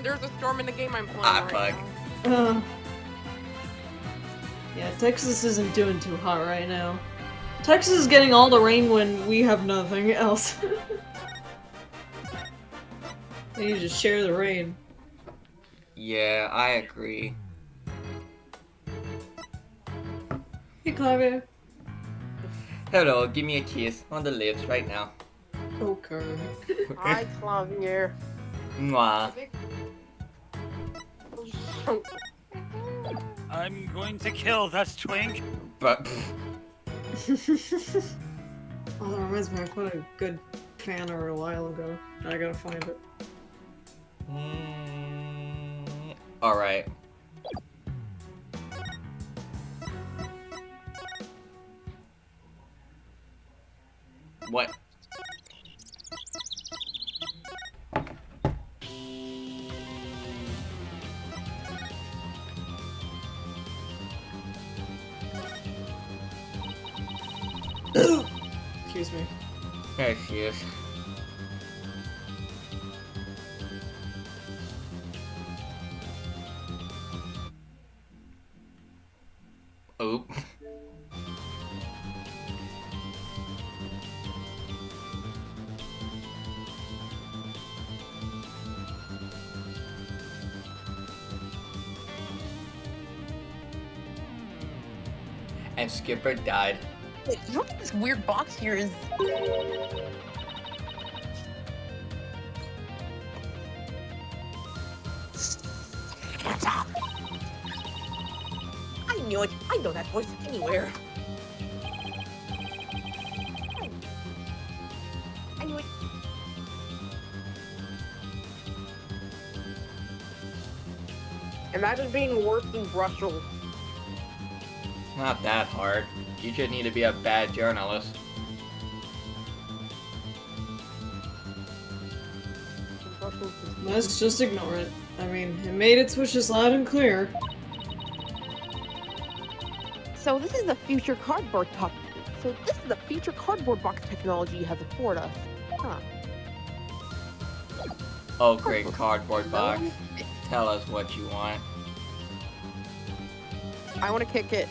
There's a storm in the game I'm playing fuck. now. Yeah, Texas isn't doing too hot right now. Texas is getting all the rain when we have nothing else. They need to share the rain. Yeah, I agree. Hey, Claudia. Hello, give me a kiss on the lips right now. Okay. Hi, Clavier. Mwah. I'm going to kill that twink. But Oh, that reminds me, I found a good fan art a while ago. I gotta find it. Alright. What? Excuse me. There she is. Oop. And Skipper died. Wait, you don't think this weird box here is... Shut up! I knew it! I know that voice anywhere! I knew it! Imagine being worse than Brussels. Not that hard. You just need to be a bad journalist. Let's just ignore it. I mean, it made its wishes loud and clear. So this is the future cardboard top. So this is the future cardboard box technology has afforded us. Huh. Oh great, cardboard box. Tell us what you want. I want to kick it.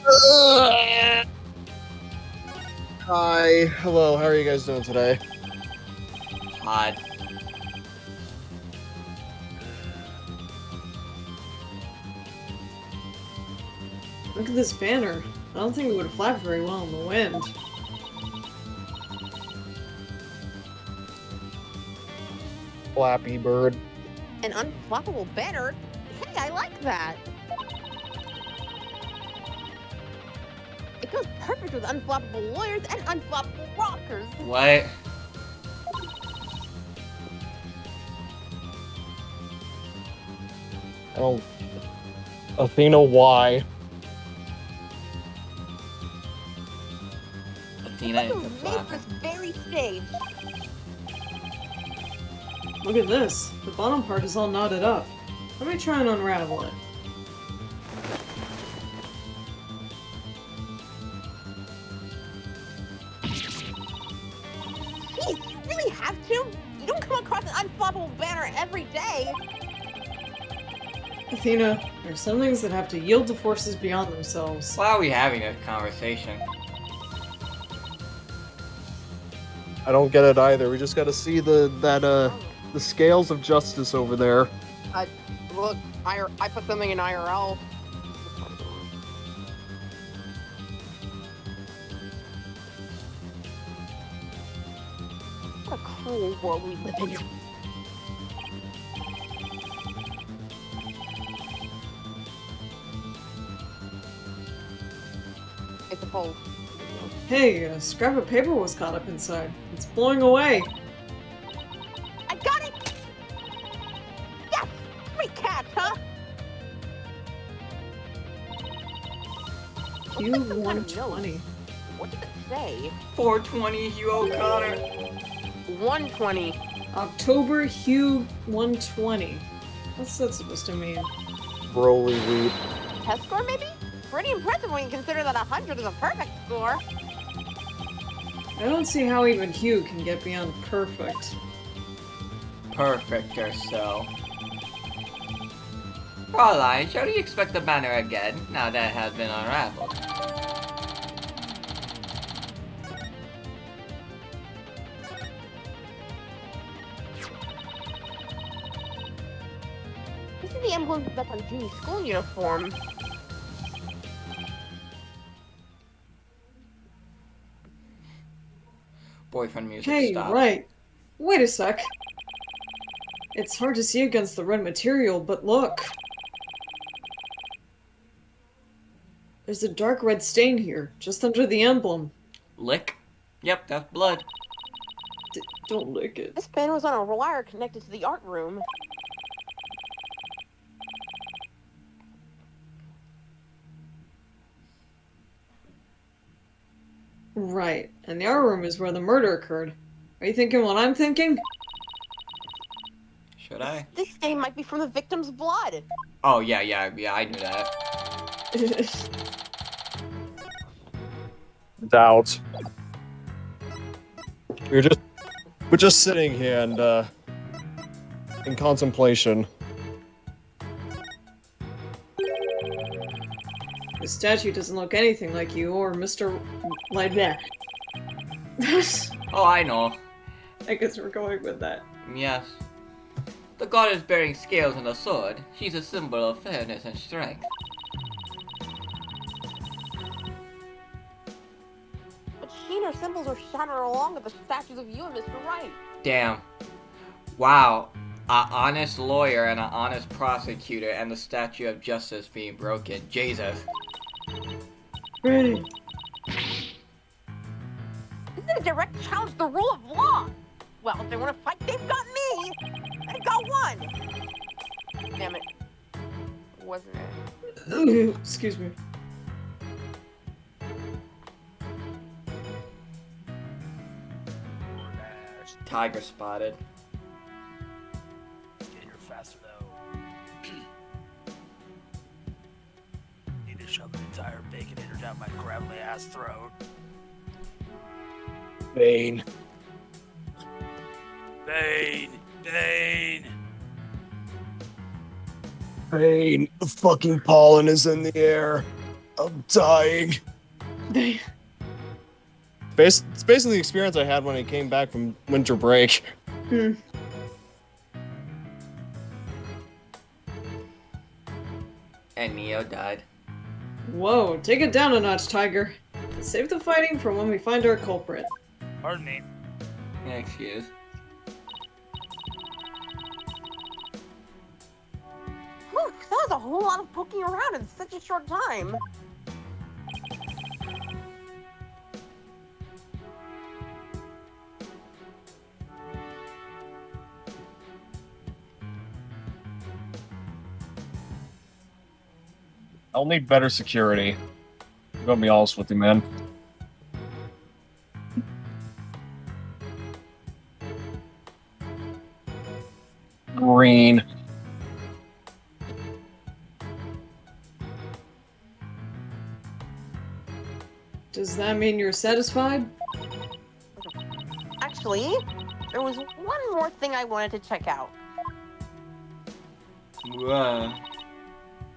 Hi, hello, how are you guys doing today? Hot. Look at this banner. I don't think it would flap very well in the wind. Flappy Bird. An unflappable banner? Hey, I like that! It goes perfect with unflappable lawyers and unflappable rockers! What? I don't... Athena, why? Athena It is was the made flapper. for this very stage. Look at this. The bottom part is all knotted up. Let me try and unravel it. Jeez, you really have to? You don't come across an unflappable banner every day! Athena, there are some things that have to yield to forces beyond themselves. Why are we having this conversation? I don't get it either. We just gotta see the scales of justice over there. Look, I put something in IRL. What a cruel world we live in. It's a pole. Hey, a scrap of paper was caught up inside. It's blowing away. I got it! Yes! Free cat, huh? Q120. What did it say? 420 you owe Connor. 120. October Hue 120. What's that supposed to mean? Broly weed. Test score, maybe? Pretty impressive when you consider that 100 is a perfect score. I don't see how even Hue can get beyond perfect. Perfect or so. Fraulein, shall we expect the banner again, now that it has been unraveled? This is the emblem that's on Junie's school uniform. Boyfriend music Hey, stops. Wright. Wait a sec. It's hard to see against the red material, but look. There's a dark red stain here, just under the emblem. Lick? Yep, that's blood. Don't lick it. This pen was on a wire connected to the art room. Right, and the art room is where the murder occurred. Are you thinking what I'm thinking? Should I? This stain might be from the victim's blood. Oh, yeah, I knew that. Doubt. We're just sitting here and in contemplation. The statue doesn't look anything like you or Mr. like that. Oh, I know. I guess we're going with that. Yes. The goddess bearing scales and a sword, she's a symbol of fairness and strength. But she and her symbols are shattered along with the statues of you and Mr. Wright. Damn. Wow. An honest lawyer and an honest prosecutor and the statue of justice being broken. Jesus. Right. This is a direct challenge to the rule of law. Well, if they want to fight, they've got me. They've got one. Damn it. Wasn't it? Excuse me. Tiger spotted. Get here faster though. Need to shove an entire bacon eater down my gravelly ass throat. Bane. Bane! Bane! Bane. The fucking pollen is in the air. I'm dying. It's basically the experience I had when I came back from winter break. Hmm. And Neo died. Whoa, take it down a notch, Tiger. Save the fighting for when we find our culprit. Pardon me. Excuse. Whew, that was a whole lot of poking around in such a short time. I'll need better security. I'm gonna be honest with you, man. Green. Does that mean you're satisfied? Actually, there was one more thing I wanted to check out. Whoa.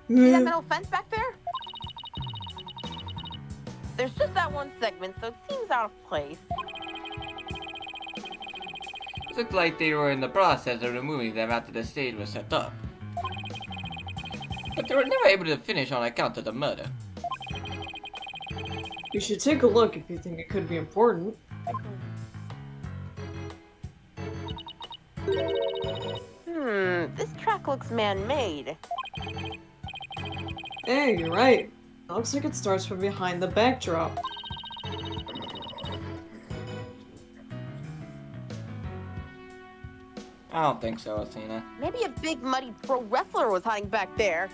See that metal fence back there? There's just that one segment, so it seems out of place. It looked like they were in the process of removing them after the stage was set up. But they were never able to finish on account of the murder. You should take a look if you think it could be important. This track looks man-made. Hey, you're right. It looks like it starts from behind the backdrop. I don't think so, Athena. Maybe a big muddy pro wrestler was hiding back there.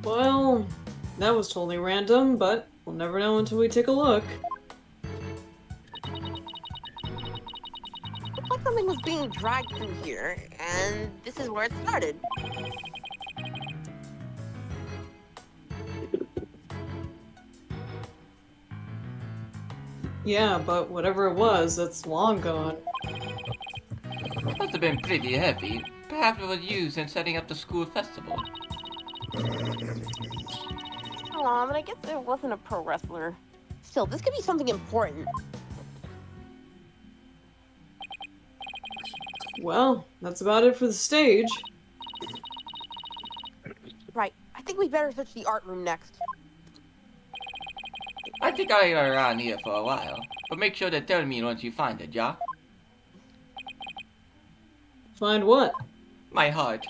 Well, that was totally random, but we'll never know until we take a look. Looks like something was being dragged through here, and this is where it started. Yeah, but whatever it was, it's long gone. Must have been pretty heavy. Perhaps it was used in setting up the school festival. Aw, but I guess it wasn't a pro wrestler. Still, this could be something important. Well, that's about it for the stage. Right, I think we better search the art room next. I think I'll be around here for a while. But make sure to tell me once you find it, yeah? Find what? My heart.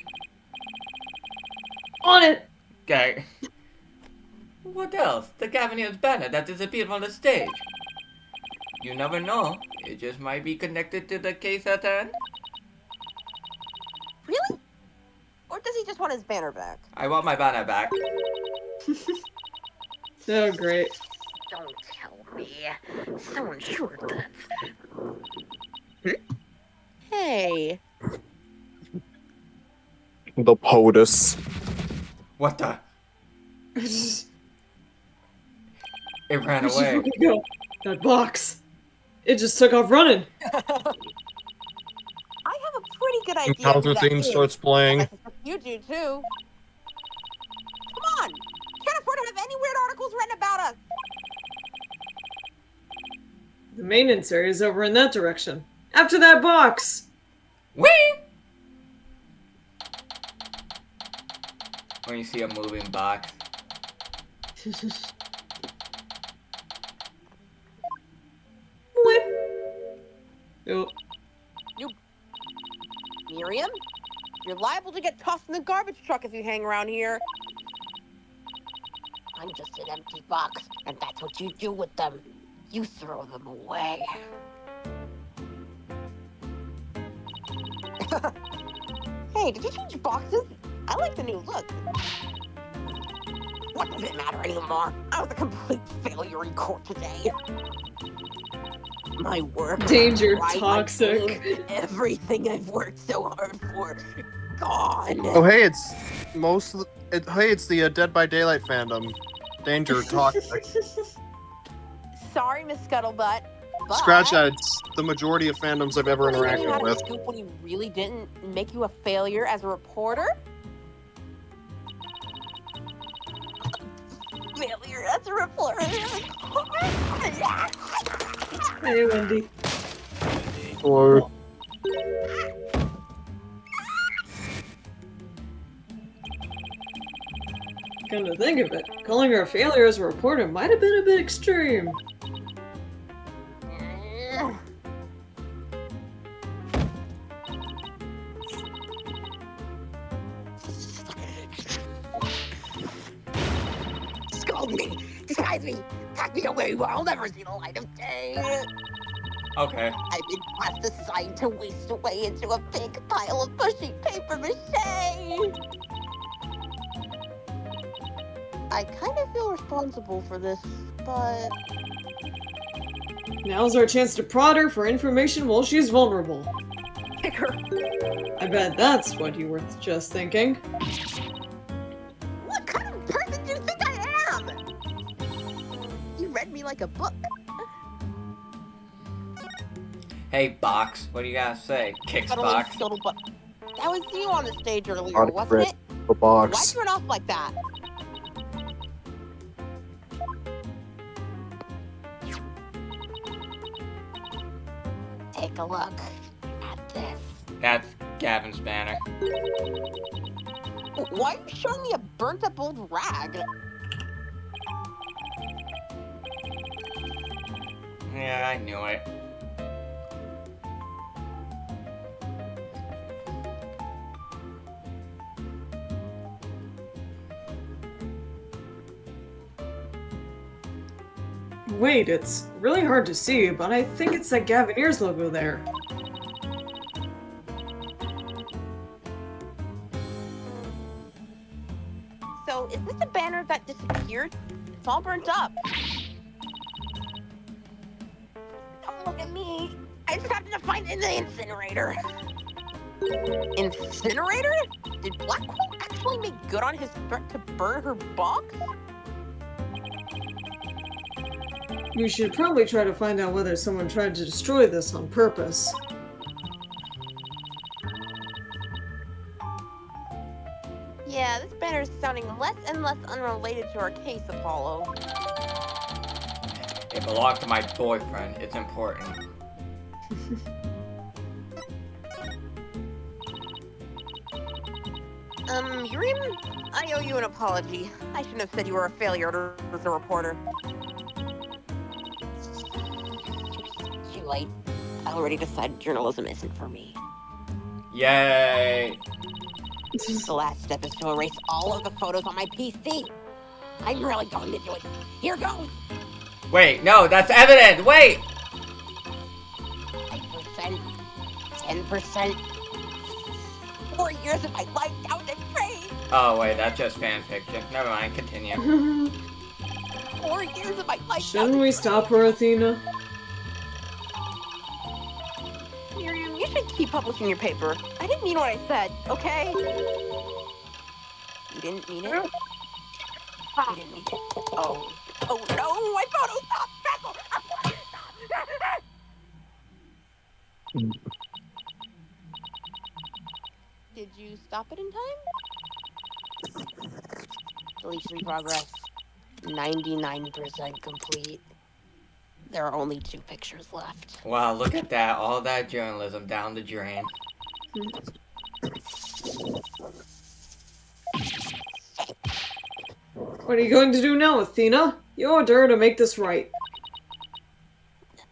On it! Okay. What else? The Cavalier's banner that disappeared from the stage. You never know. It just might be connected to the case at hand. Really? Or does he just want his banner back? I want my banner back. Oh, great. Don't tell me. So unsure that. Hey. The POTUS. What the? Just, It ran where'd she away. fucking go? That box. It just took off running. I have a pretty good idea. Encounter who that theme is. starts playing. I suspect you do too. Come on! Can't afford to have any weird articles written about us. The maintenance area is over in that direction. After that box! Whee! When you see a moving box. Whip. Oh. Miriam? You're liable to get tossed in the garbage truck if you hang around here. I'm just an empty box, and that's what you do with them. You throw them away. Hey, did you change boxes? I like the new look. What does it matter anymore? I was a complete failure in court today. My work. Danger, Right, toxic. my dream, everything I've worked so hard for. Gone. Oh, hey, it's it's the Dead by Daylight fandom. Danger, toxic. Sorry, Miss Scuttlebutt. But Scratch that. It's the majority of fandoms I've ever Anybody interacted had a with. scoop when he really didn't make you a failure as a reporter? Failure as a reporter. Hey, Wendy. Or Come to think of it, calling her a failure as a reporter might have been a bit extreme. Scold me, disguise me, pack me away where I'll never see the light of day. Okay. I've been cast aside to waste away into a big pile of bushy paper mache. I kind of feel responsible for this, but Now's our chance to prod her for information while she's vulnerable. kick her. I bet that's what you were just thinking. What kind of person do you think I am? You read me like a book. Hey, Box. What do you gotta say? Kicks Cuddling Box. scuttlebutt. That was you on the stage earlier, Not a wasn't crit. it? the Why'd box. you run off like that? Take a look at this. That's Gavin's banner. Why are you showing me a burnt up old rag? Yeah, I knew it. Wait, it's really hard to see, but I think it's that Gavineer's logo there. So, is this a banner that disappeared? It's all burnt up. Don't look at me. I just happened to find it in the incinerator. Incinerator? Did Blackwell actually make good on his threat to burn her box? We should probably try to find out whether someone tried to destroy this on purpose. Yeah, this banner's sounding less and less unrelated to our case, Apollo. It belonged to my boyfriend. It's important. Yuri, I owe you an apology. I shouldn't have said you were a failure as a reporter. Too late. I already decided journalism isn't for me. Yay! The last step is to erase all of the photos on my PC. I'm really going to do it. Here goes. Wait, no, that's evident! Wait! 5%, 10%. 4 years of my life down the drain. Oh, wait, that's just fanfiction. Never mind, continue. 4 years of my life. Shouldn't we stop her, Athena? Miriam, you should keep publishing your paper. I didn't mean what I said, okay? You didn't mean it? You didn't mean it. Oh no, my photo stopped! Did you stop it in time? Deletion progress. 99% complete. There are only 2 pictures left. Wow, look at that. All that journalism down the drain. What are you going to do now, Athena? You owed her to make this right.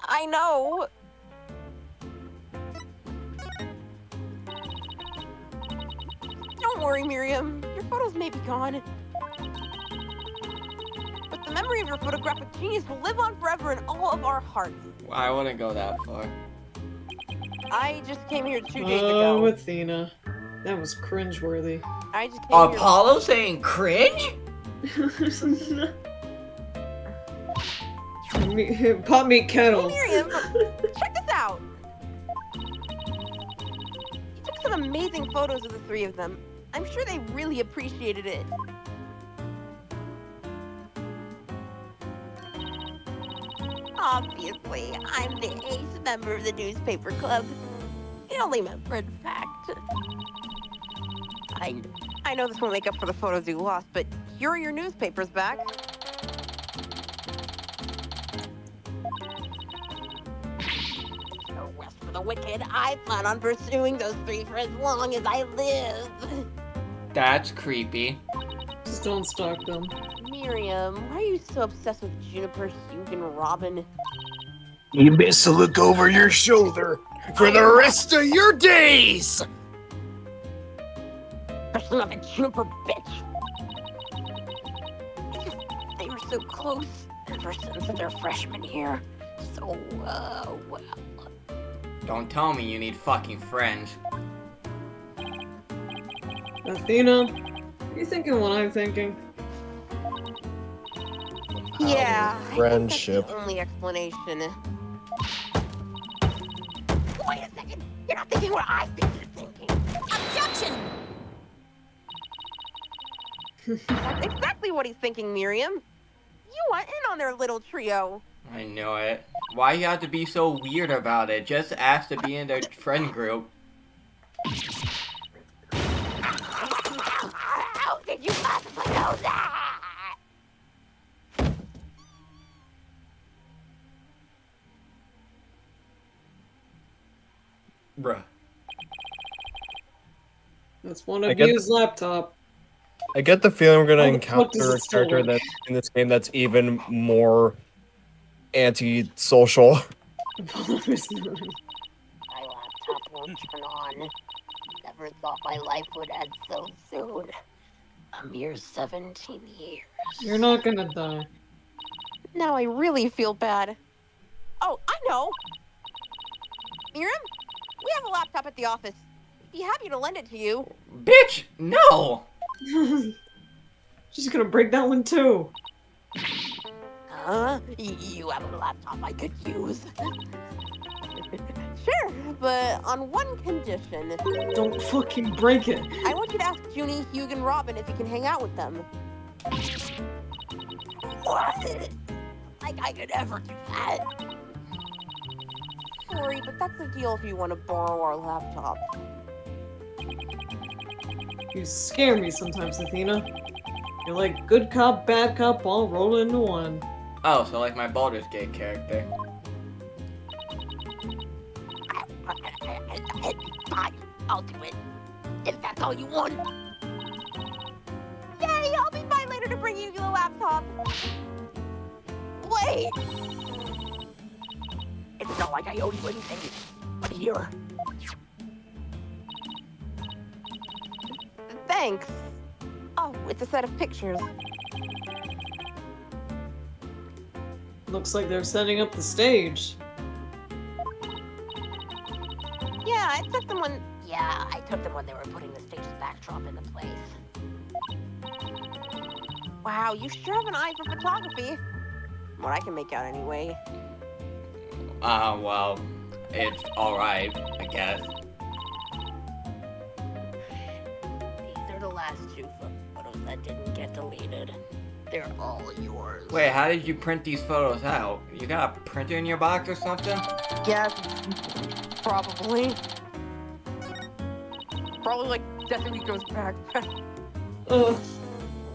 I know. Don't worry, Miriam. Your photos may be gone. But the memory of your photographic genius will live on forever in all of our hearts. I wouldn't go that far. I just came here 2 days Oh, ago. Athena. That was cringeworthy. I just came here. Apollo saying cringe? Pot meat kettle. Hey, Miriam, check this out. You took some amazing photos of the 3 of them. I'm sure they really appreciated it. Obviously, I'm the 8th member of the newspaper club. The only member, in fact. I know this won't make up for the photos you lost, but here are your newspapers back. No rest for the wicked. I plan on pursuing those 3 for as long as I live. That's creepy. Just don't stalk them. Miriam, why are you so obsessed with Juniper, Hugh, and Robin? You miss to look over your shoulder for the rest of your days! Especially not a Juniper bitch. They were so close ever since their freshman year. So, well. Don't tell me you need fucking friends. Athena, are you thinking what I'm thinking? Yeah, Friendship. I think that's the only explanation. Wait a second! You're not thinking what I think you're thinking! Objection! That's exactly what he's thinking, Miriam. You want in on their little trio. I know it. Why you have to be so weird about it? Just ask to be in their friend group. How did you possibly know that? Bruh. That's one I of get you's laptop. I get the feeling we're gonna How the fuck does encounter a it still character work? that's in this game that's even more anti-social. My laptop won't turn on. Never thought my life would end so soon. A mere 17 years. You're not gonna die. Now I really feel bad. Oh, I know! Miriam, we have a laptop at the office. I'd be happy to lend it to you. Bitch, no! She's gonna break that one too. Huh? You have a laptop I could use. Sure, but on one condition. Don't fucking break it. I want you to ask Junie, Hugh, and Robin if you can hang out with them. What? I like I could ever do that. Sorry, but that's the deal if you want to borrow our laptop. You scare me sometimes, Athena. You're like good cop, bad cop, all rolled into one. Oh, so like my Baldur's Gate character. Fine, I'll do it. If that's all you want. Yay, I'll be by later to bring you the laptop. Wait! It's not like I owe you anything. But here. Thanks. Oh, it's a set of pictures. Looks like they're setting up the stage. Yeah, I took them when... Yeah, I took them when they were putting the stage's backdrop into place. Wow, you sure have an eye for photography. From what I can make out anyway. Well, it's alright, I guess. These are the last two photos that didn't get deleted. They're all yours. Wait, how did you print these photos out? You got a printer in your box or something? Yes, probably. Probably like Destines' backpack. Ugh.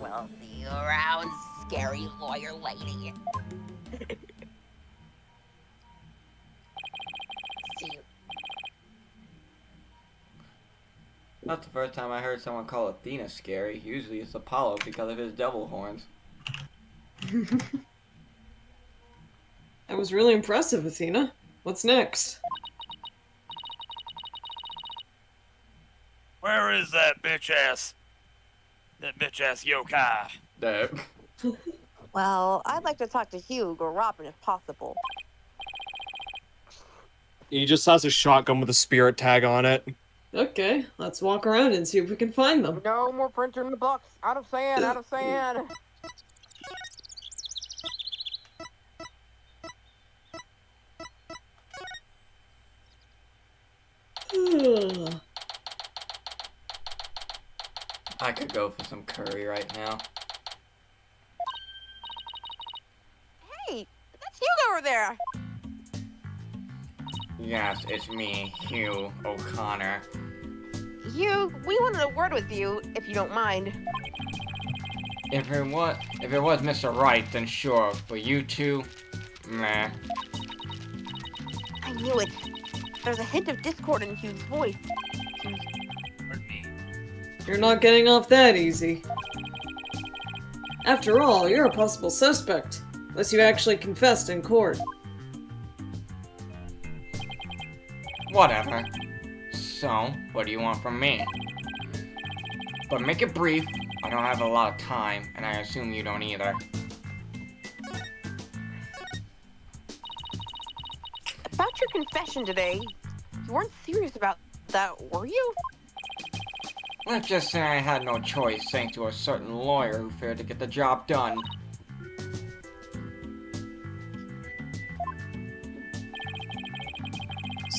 We'll see you around, scary lawyer lady. See you. That's the first time I heard someone call Athena scary. Usually it's Apollo because of his devil horns. That was really impressive, Athena. What's next? Where is that bitch ass? That bitch ass yokai. The Well, I'd like to talk to Hugh or Robin if possible. He just has a shotgun with a spirit tag on it. Okay, let's walk around and see if we can find them. No more printer in the box. Out of sand, out of sand. Ugh. I could go for some curry right now. Hey, that's Hugh over there. Yes, it's me, Hugh O'Connor. Hugh, we wanted a word with you, if you don't mind. If it was Mr. Wright, then sure. But you two, meh. I knew it. There's a hint of discord in Hugh's voice. Pardon me. You're not getting off that easy. After all, you're a possible suspect, unless you actually confessed in court. Whatever. So, what do you want from me? But make it brief. I don't have a lot of time, and I assume you don't either. About your confession today, you weren't serious about that, were you? Let's just say I had no choice thanks to a certain lawyer who failed to get the job done.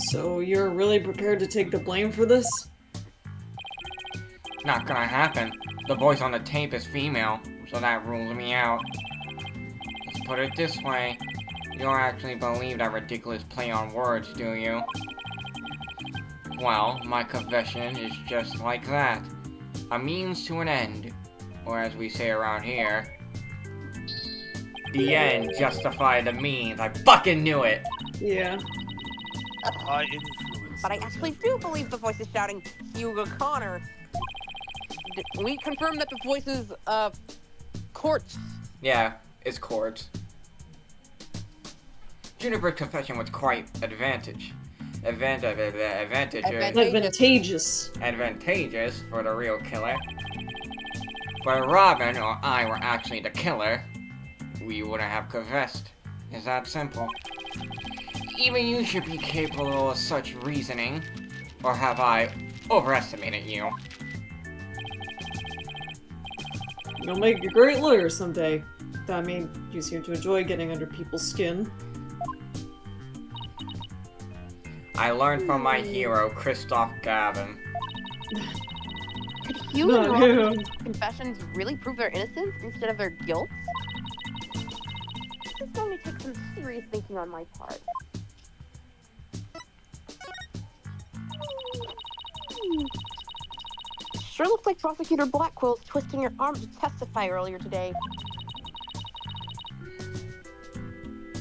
So you're really prepared to take the blame for this? Not gonna happen. The voice on the tape is female, so that rules me out. Let's put it this way. You don't actually believe that ridiculous play on words, do you? Well, my confession is just like that. A means to an end. Or as we say around here, the end justified the means. I fucking knew it! Yeah. High influence. But I actually do believe the voice is shouting Hugh O'Connor. We confirm that the voice is, Quartz. Yeah, it's Quartz. Juniper's confession was quite advantageous for the real killer. But if Robin or I were actually the killer, we wouldn't have confessed. It's that simple. Even you should be capable of such reasoning. Or have I overestimated you? You'll make a great lawyer someday. I mean, you seem to enjoy getting under people's skin. I learned from my hero, Christoph Gavin. Could Hugh Not and Robin's him. confessions really prove their innocence instead of their guilt? is going to take some serious thinking on my part. Sure looks like Prosecutor Blackwell's twisting your arm to testify earlier today.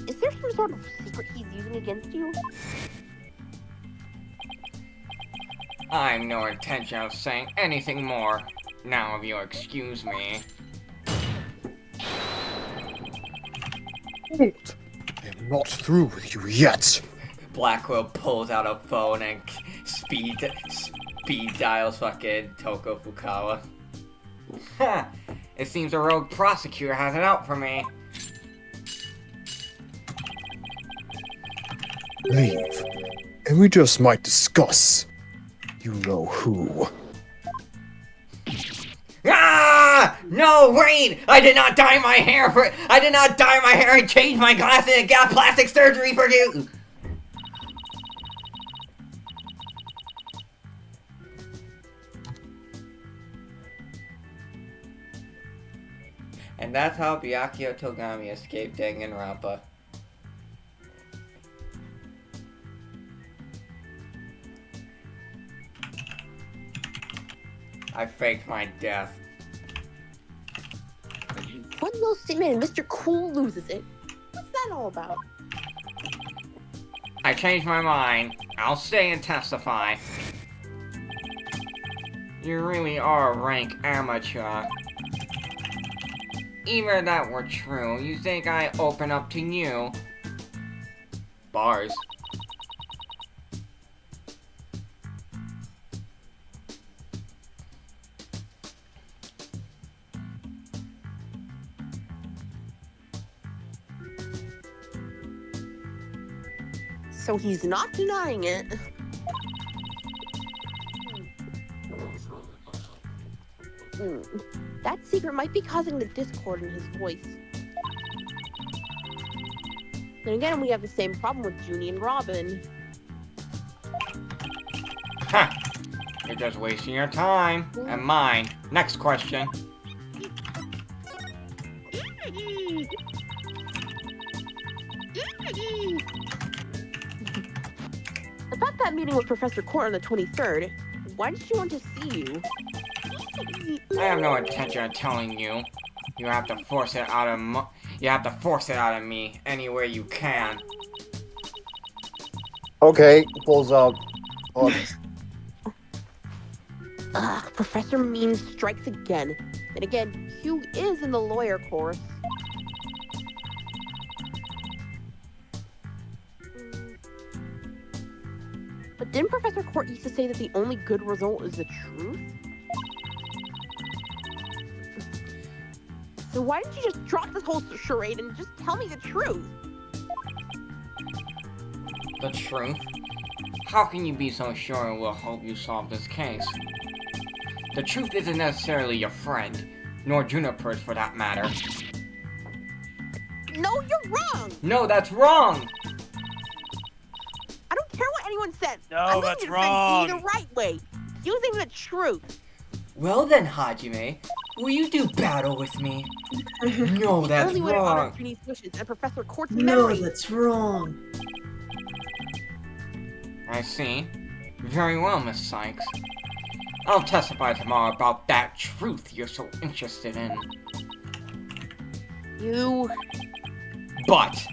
Is there some sort of secret he's using against you? I've no intention of saying anything more. Now, if you'll excuse me. Wait, I am not through with you yet. Blackwell pulls out a phone and speed dials fucking Toko Fukawa. Ha! It seems a rogue prosecutor has it out for me. Leave, and we just might discuss. You know who. Ah! No, wait! I did not dye my hair and change my glasses and got plastic surgery for you! And that's how Byakuya Togami escaped Danganronpa. I faked my death. One little statement and Mr. Cool loses it. What's that all about? I changed my mind. I'll stay and testify. You really are a rank amateur. Even if that were true, you think I open up to you? Bars. So he's not denying it. That secret might be causing the discord in his voice. Then again, we have the same problem with Junie and Robin. Ha! You're just wasting your time. And mine. Next question. About that meeting with Professor Court on the 23rd, why did she want to see you? I have no intention of telling you. You have to force it out of me any way you can. Okay, pulls out. Professor Mean strikes again. Then again, Hugh is in the lawyer course. But didn't Professor Court used to say that the only good result is the truth? So why didn't you just drop this whole charade and just tell me the truth? The truth? How can you be so sure it will help you solve this case? The truth isn't necessarily your friend, nor Juniper's for that matter. No, you're wrong! No, that's wrong! I don't care what anyone says. No, I'm that's letting wrong. it be the right way, using the truth. Well then, Hajime, will you do battle with me? No, that's Only way to honor wrong. Junie's wishes and Professor Court's No, memory. that's wrong. I see. Very well, Miss Sykes. I'll testify tomorrow about that truth you're so interested in. You... But...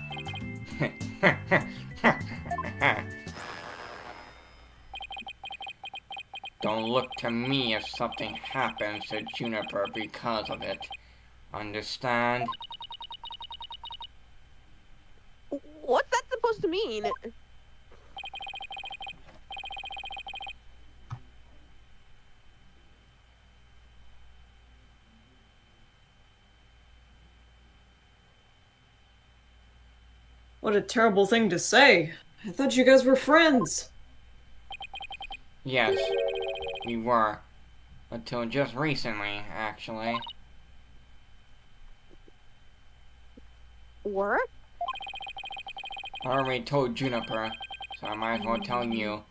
Don't look to me if something happens to Juniper because of it. Understand? What's that supposed to mean? What a terrible thing to say. I thought you guys were friends. Yes, we were. Until just recently, actually. What? I already told Juniper, so I might as well tell you.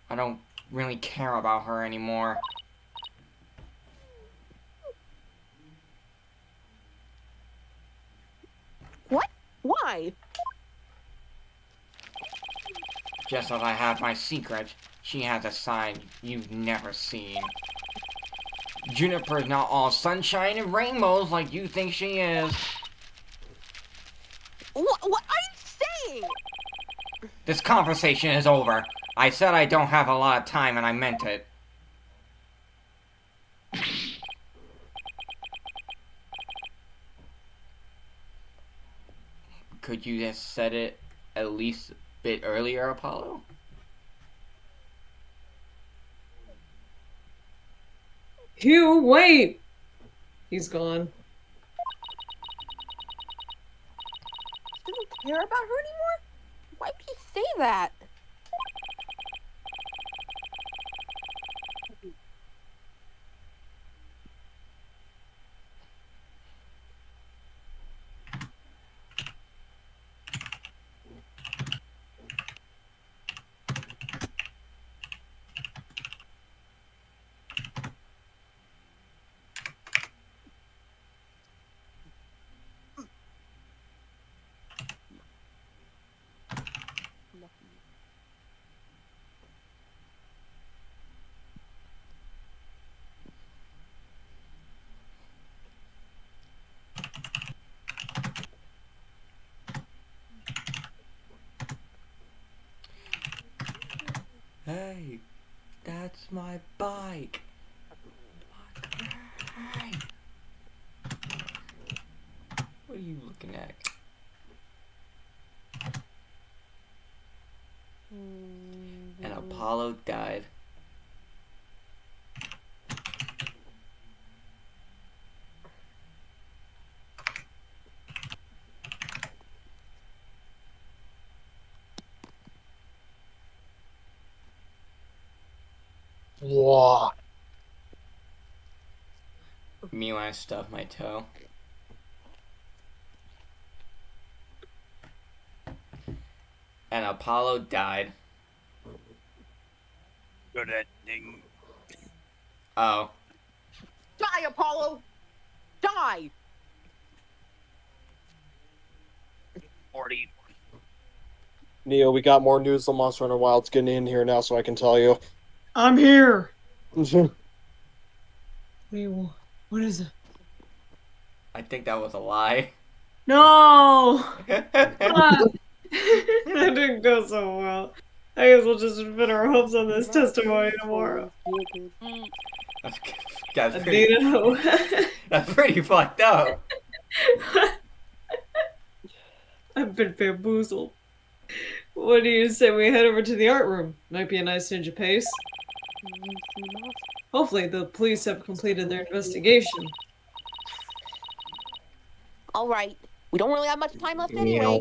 I don't really care about her anymore. What? Why? Why? Just as I have my secret, she has a side you've never seen. Juniper's not all sunshine and rainbows like you think she is. What are you saying? This conversation is over. I said I don't have a lot of time and I meant it. Could you have said it at least a bit earlier, Apollo? Hugh, wait! He's gone. Doesn't care about her anymore? Why would he say that? Hey, that's my bike. Hey. What are you looking at? And Apollo died. Wow. Me when I stubbed my toe. And Apollo died. Good ending. Oh. Die, Apollo! Die! 40. Neo, we got more news on Monster Hunter Wilds getting in here now, so I can tell you. I'm here! Wait, what is it? I think that was a lie. No! That didn't go so well. I guess we'll just put our hopes on this testimony tomorrow. That's pretty, Adino. that's pretty fucked up. I've been bamboozled. What do you say we head over to the art room? Might be a nice change of pace. Hopefully the police have completed their investigation. All right. We don't really have much time left anyway.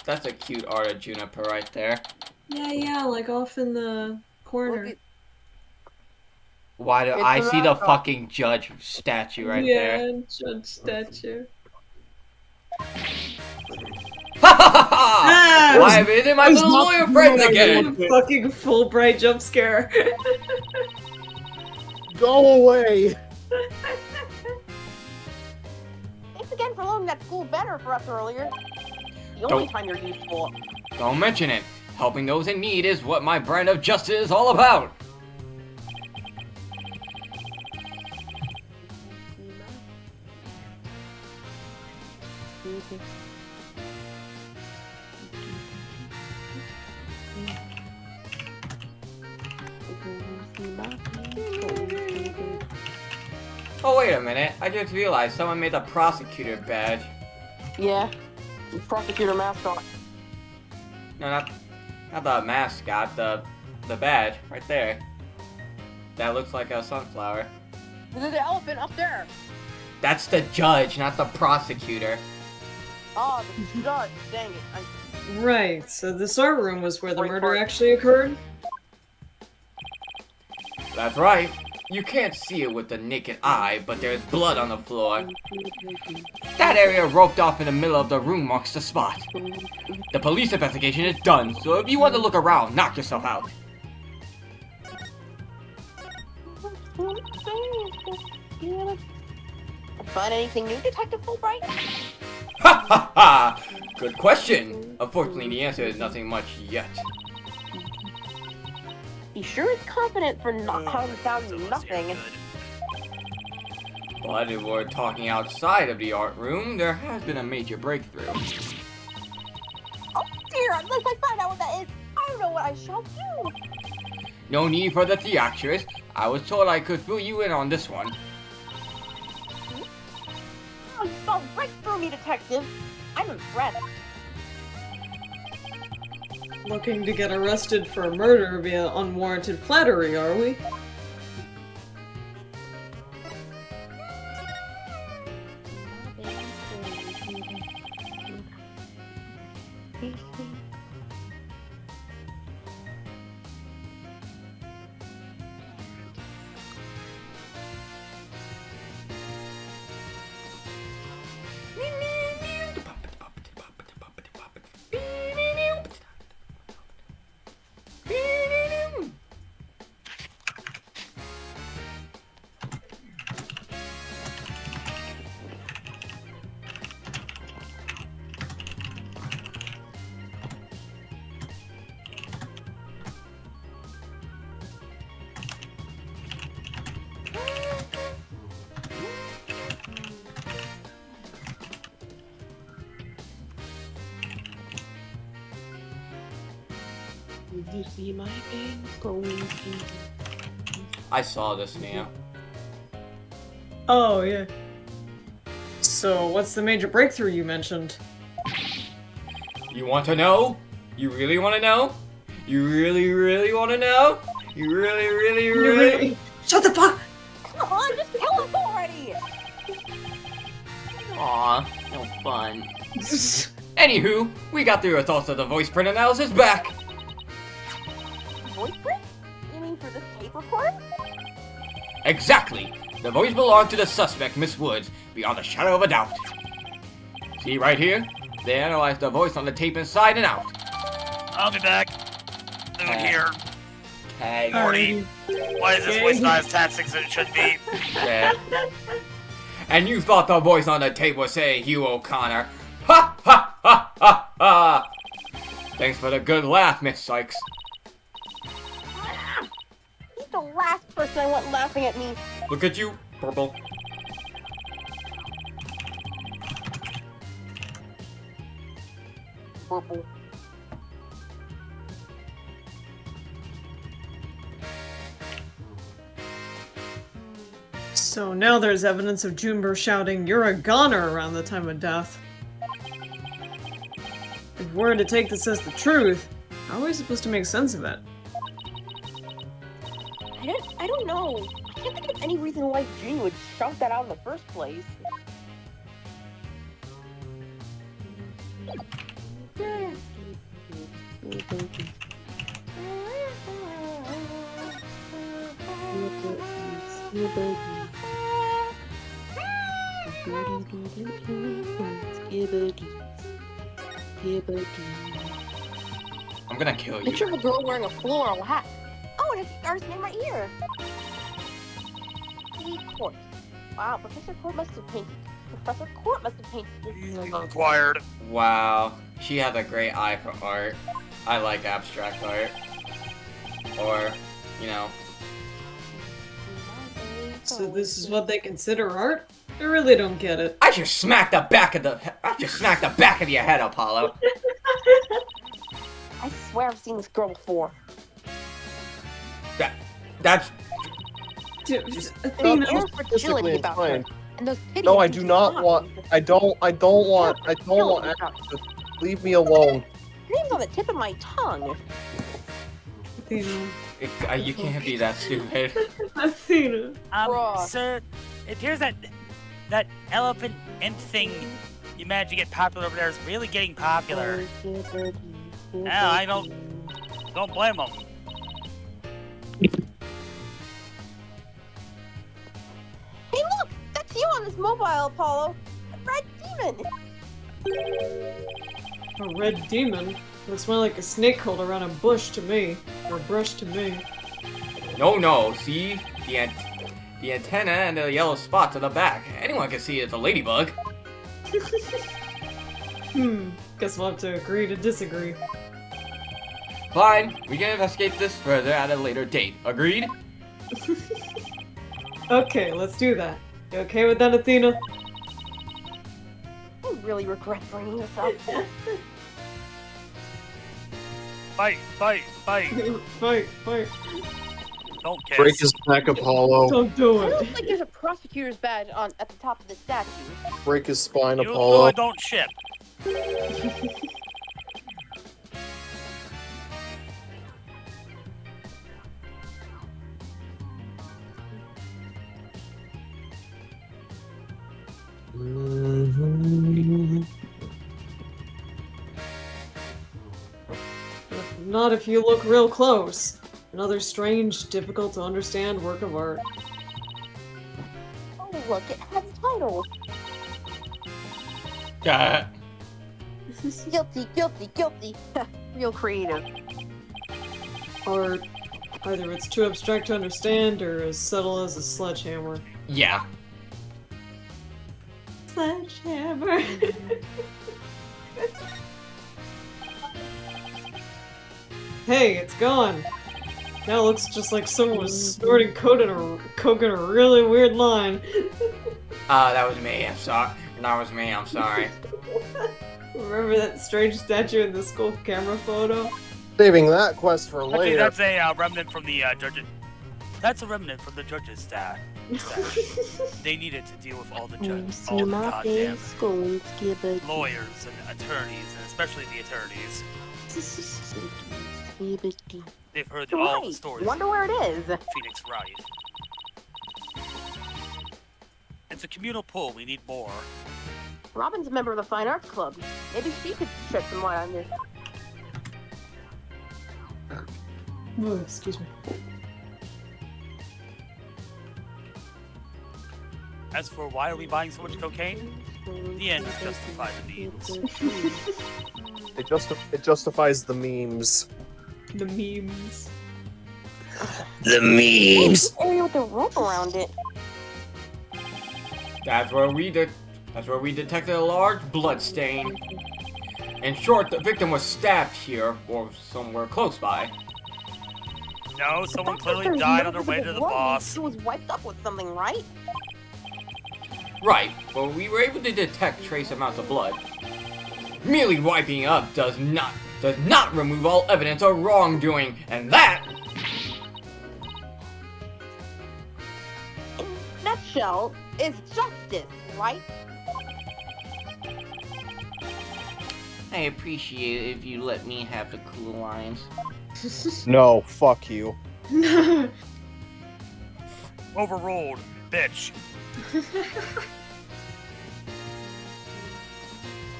That's a cute art of Juniper right there. Yeah, like off in the corner. Why do It's I a see the mascot. fucking judge statue right there? Yeah, judge statue. Why am I my little lawyer friends again? Fucking Fulbright jump scare. Go away! Thanks again for loading that school banner for us earlier. The only Don't- time you're useful. Don't mention it. Helping those in need is what my brand of justice is all about. Oh, wait a minute. I just realized someone made the prosecutor badge. Yeah. Prosecutor mascot. No, not the mascot, the badge, right there. That looks like a sunflower. There's the elephant up there. That's the judge, not the prosecutor. Oh, the judge. Dang it. Right, so this art room was where the Right murder part. actually occurred? That's right. You can't see it with the naked eye, but there's blood on the floor. That area roped off in the middle of the room marks the spot. The police investigation is done, so if you want to look around, knock yourself out. Find anything new, Detective Fulbright? Ha ha ha! Good question. Unfortunately, the answer is nothing much yet. He sure is confident for not having found Doesn't seem nothing. good. But if we're talking outside of the art room, there has been a major breakthrough. Oh dear, unless I find out what that is, I don't know what I shall do. No need for the theatrics. I was told I could fill you in on this one. Oh, you saw right through me, Detective. I'm impressed. Looking to get arrested for murder via unwarranted flattery, are we? You see my game going. I saw this now. Oh, yeah. So, what's the major breakthrough you mentioned? You want to know? You really want to know? You really want to know? You really? Shut the fuck! Come on, just kill him already! Aw, no fun. Anywho, we got the results of the voice print analysis back. Voice print? You mean for the tape recorder? Exactly. The voice belonged to the suspect, Miss Woods, beyond a shadow of a doubt. See right here? They analyzed the voice on the tape inside and out. I'll be back. Dude here. Tag. Morty. Why is this voice not as taxing as it should be? Yeah. And you thought the voice on the tape was saying Hugh O'Connor. Ha ha ha ha ha! Thanks for the good laugh, Miss Sykes. He's the last person I want laughing at me. Look at you, Purple. Purple. So now there's evidence of Junber shouting, "You're a goner," around the time of death. If we're to take this as the truth, how are we supposed to make sense of it? I don't know. I can't think of any reason why June would shout that out in the first place. I'm gonna kill you. Picture of a girl wearing a floral hat. Oh, and it's stars near my ear. Court. Wow, Professor Court must have painted this. Required. Wow, she has a great eye for art. I like abstract art. Or, you know. So this is what they consider art? I really don't get it. I should smack the back of your head, Apollo. I swear I've seen this girl before. That's There's Athena, air fragility about her. inclined. And those pity No, I do not want. I don't want. Leave me alone. Her name's on the tip of my tongue. Athena, you can't be that stupid. Athena. Bruh. Sir, it appears that that elephant imp thing you managed to get popular over there is really getting popular. Yeah, I don't blame them. Hey, look! That's you on this mobile, Apollo. A red demon. A red demon? Looks more like a snake hole around a bush to me. Or brush to me. No, see? The antenna and the yellow spots on the back. Anyone can see it's a ladybug. Guess we'll have to agree to disagree. Fine, we can investigate this further at a later date. Agreed? Okay, let's do that. You okay with that, Athena? I really regret bringing this up. Fight, fight, fight. Fight, fight. Don't kiss. Break his neck, Apollo. Don't do It it. looks like there's a prosecutor's badge at the top of the statue. Break his spine, You Apollo. don't ship. Not if you look real close. Another strange, difficult to understand work of art. Oh, look, it has a title. Guilty, guilty, guilty. Real creative. Or either it's too abstract to understand or as subtle as a sledgehammer. Yeah. Sledgehammer. Hey, it's gone. Now it looks just like someone was snorting coke in a really weird line. That was me, I'm sorry. That was me, I'm sorry. Remember that strange statue in the school camera photo? Saving that quest for Actually, later. that's a remnant from the judges. That's a remnant from the judges' staff. They needed to deal with all the judges, all the goddamn lawyers and attorneys, and especially the attorneys. They've heard all the Right. stories. Wonder where it is. Phoenixx Wright. It's a communal pool. We need more. Robin's a member of the Fine Arts Club. Maybe she could shed some light on this. Oh, excuse me. As for why are we buying so much cocaine, the ends justify the means. It justifies the memes. The memes. The memes. This area with the rope around it. That's where we detected a large blood stain. In short, the victim was stabbed here, or somewhere close by. No, someone That's like clearly there's died no on their way to the blood. boss. She was wiped up with something, right? Right, but we were able to detect trace amounts of blood. Merely wiping up does not remove all evidence of wrongdoing, and that In a nutshell, is justice, right? I appreciate it if you let me have the cool lines. No, fuck you. Overruled, bitch.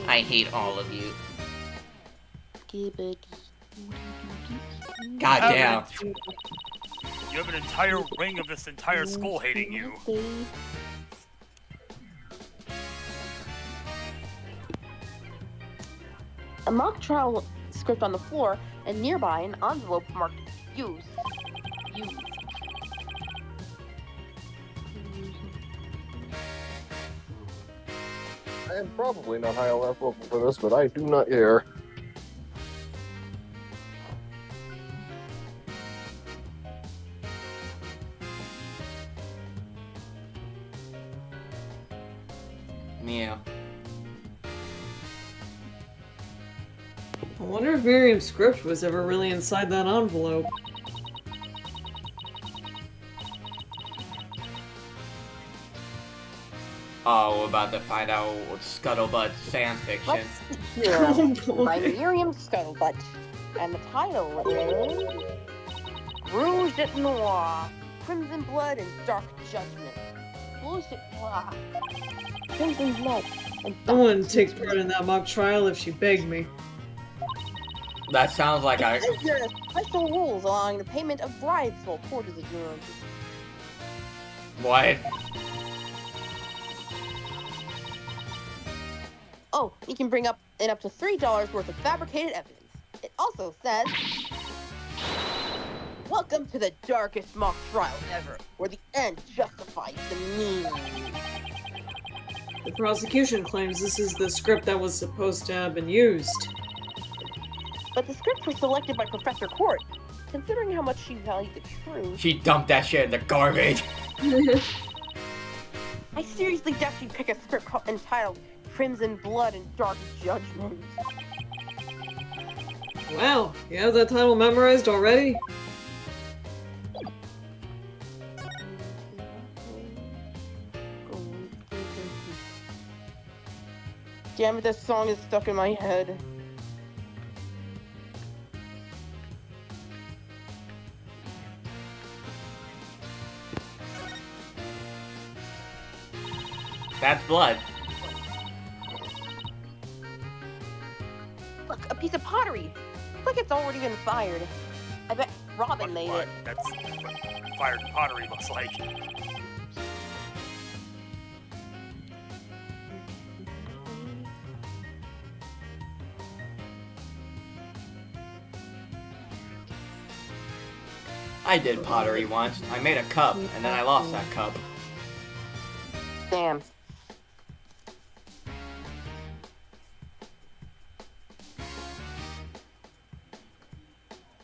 I hate all of you. Goddamn. You have an entire ring of this entire school hating you. A mock trial script on the floor, and nearby an envelope marked use. Use. I am probably not high enough level for this, but I do not care. Yeah. I wonder if Miriam's script was ever really inside that envelope. Oh, we're about to find out what Scuttlebutt fan fiction. Let's hear by Miriam Scuttlebutt. And the title is Rouge et Noir, Crimson Blood and Dark Judgment. Rouge et Noir, Crimson Blood and I Dark wouldn't take Judgment. part in that mock trial if she begged me. That sounds like a... There are special rules allowing the payment of bribes while court is adjourned. What? Oh, you can bring up up to $3 worth of fabricated evidence. It also says Welcome to the darkest mock trial ever, where the end justifies the means. The prosecution claims this is the script that was supposed to have been used. But the script was selected by Professor Court. Considering how much she valued the truth, She dumped that shit in the garbage. I seriously doubt she'd pick a script entitled Crimson Blood and Dark Judgment. Wow, you have that title memorized already? Damn it, this song is stuck in my head. That's blood. Look, a piece of pottery. Looks like it's already been fired. I bet Robin made What? it. That's what fired pottery looks like. I did pottery once. I made a cup, and then I lost that cup. Damn.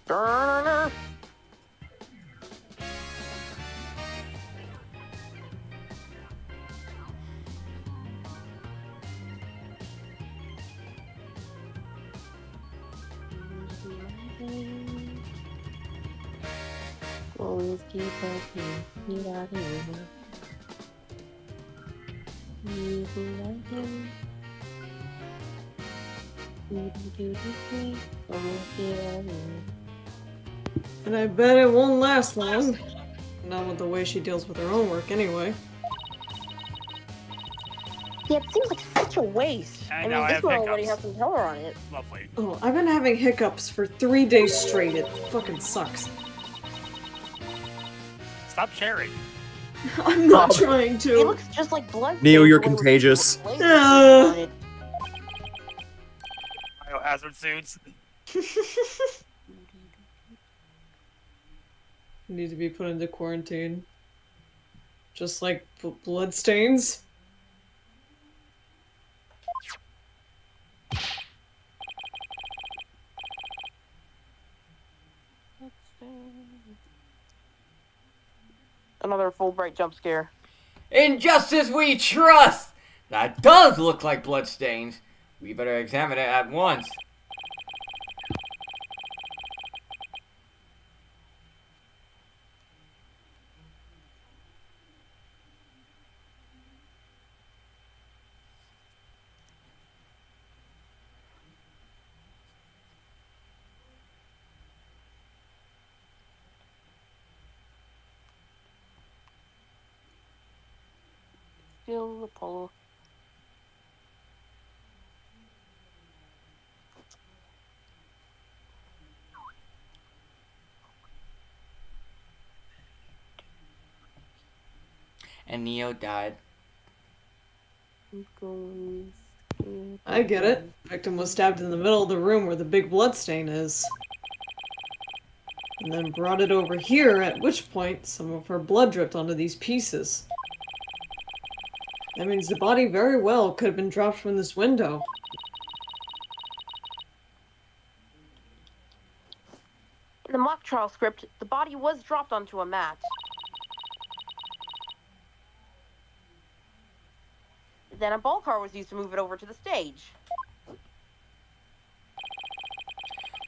Burner. Always keep up you got here. You like him. And I bet it won't last long. Not with the way she deals with her own work, anyway. Yeah, it seems like such a waste. I I know, mean, I this have one already has hiccups. some color on it. Lovely. Oh, I've been having hiccups for 3 days straight. It fucking sucks. Stop sharing. I'm not trying It to. looks just like blood. Neo, you're stains contagious. with lasers on it. Biohazard suits. Need to be put into quarantine. Just like bloodstains. Another Fulbright jump scare. In justice we trust! That does look like bloodstains. We better examine it at once. Still Apollo. And Neo died. I get it. Victim was stabbed in the middle of the room where the big bloodstain is. And then brought it over here, at which point some of her blood dripped onto these pieces. That means the body very well could have been dropped from this window. In the mock trial script, the body was dropped onto a mat. Then a ball car was used to move it over to the stage.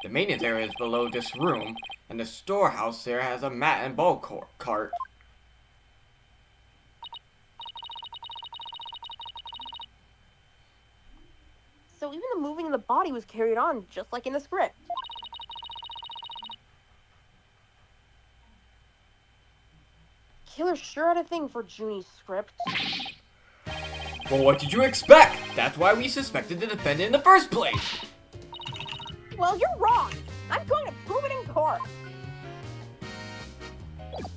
The maintenance area is below this room, and the storehouse there has a mat and ball cart. So even the moving of the body was carried on just like in the script. Killer sure had a thing for Junie's script. Well, what did you expect? That's why we suspected the defendant in the first place. Well, you're wrong. I'm going to prove it in court.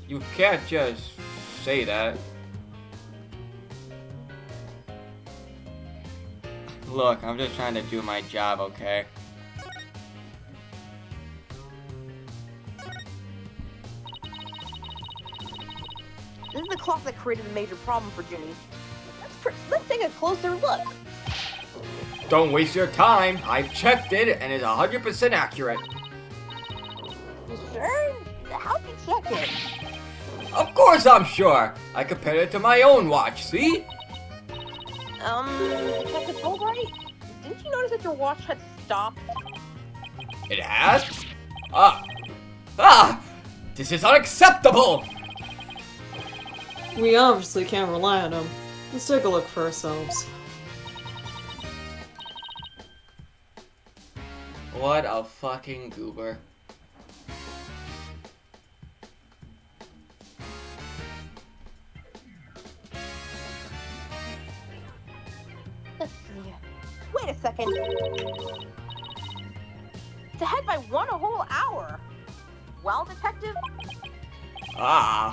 You can't just say that. Look, I'm just trying to do my job, okay? clock that created a major problem for Ginny. Let's take a closer look. Don't waste your time. I've checked it and it's 100% accurate. You sure? How'd you check it? Of course I'm sure. I compared it to my own watch, see? Detective Fulbright? Didn't you notice that your watch had stopped? It has? This is unacceptable! We obviously can't rely on him. Let's take a look for ourselves. What a fucking goober. Let's see. Wait a second. It's ahead by a whole hour. Well, Detective? But...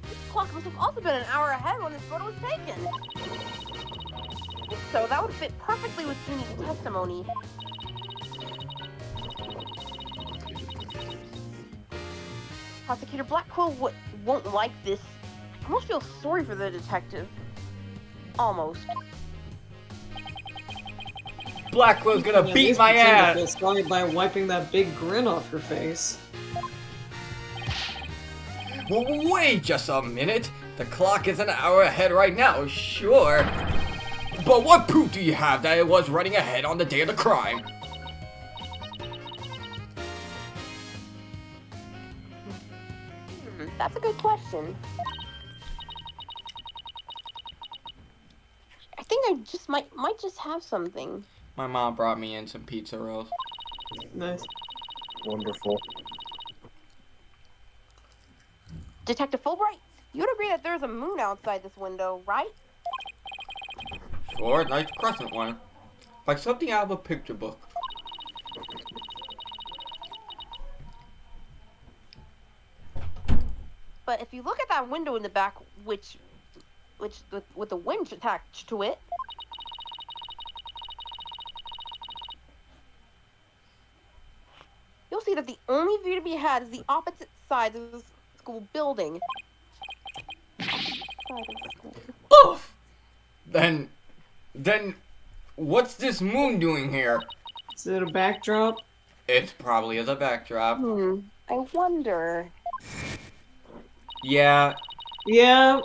This clock must have also been an hour ahead when this photo was taken. So that would fit perfectly with Ginny's testimony. Prosecutor Blackwell won't like this. I almost feel sorry for the detective. Almost. Blackwell's gonna beat my ass! By wiping that big grin off your face. Wait just a minute. The clock is an hour ahead right now, sure. But what proof do you have that it was running ahead on the day of the crime? That's a good question. I think I just might just have something. My mom brought me in some pizza rolls. Nice. Wonderful. Detective Fulbright, you'd agree that there's a moon outside this window, right? Or a nice crescent one. Like something out of a picture book. But if you look at that window in the back, which with the winch attached to it, you'll see that the only view to be had is the opposite side of the school building. Oof! Then, what's this moon doing here? Is it a backdrop? It probably is a backdrop. I wonder. Yeah. Yeah,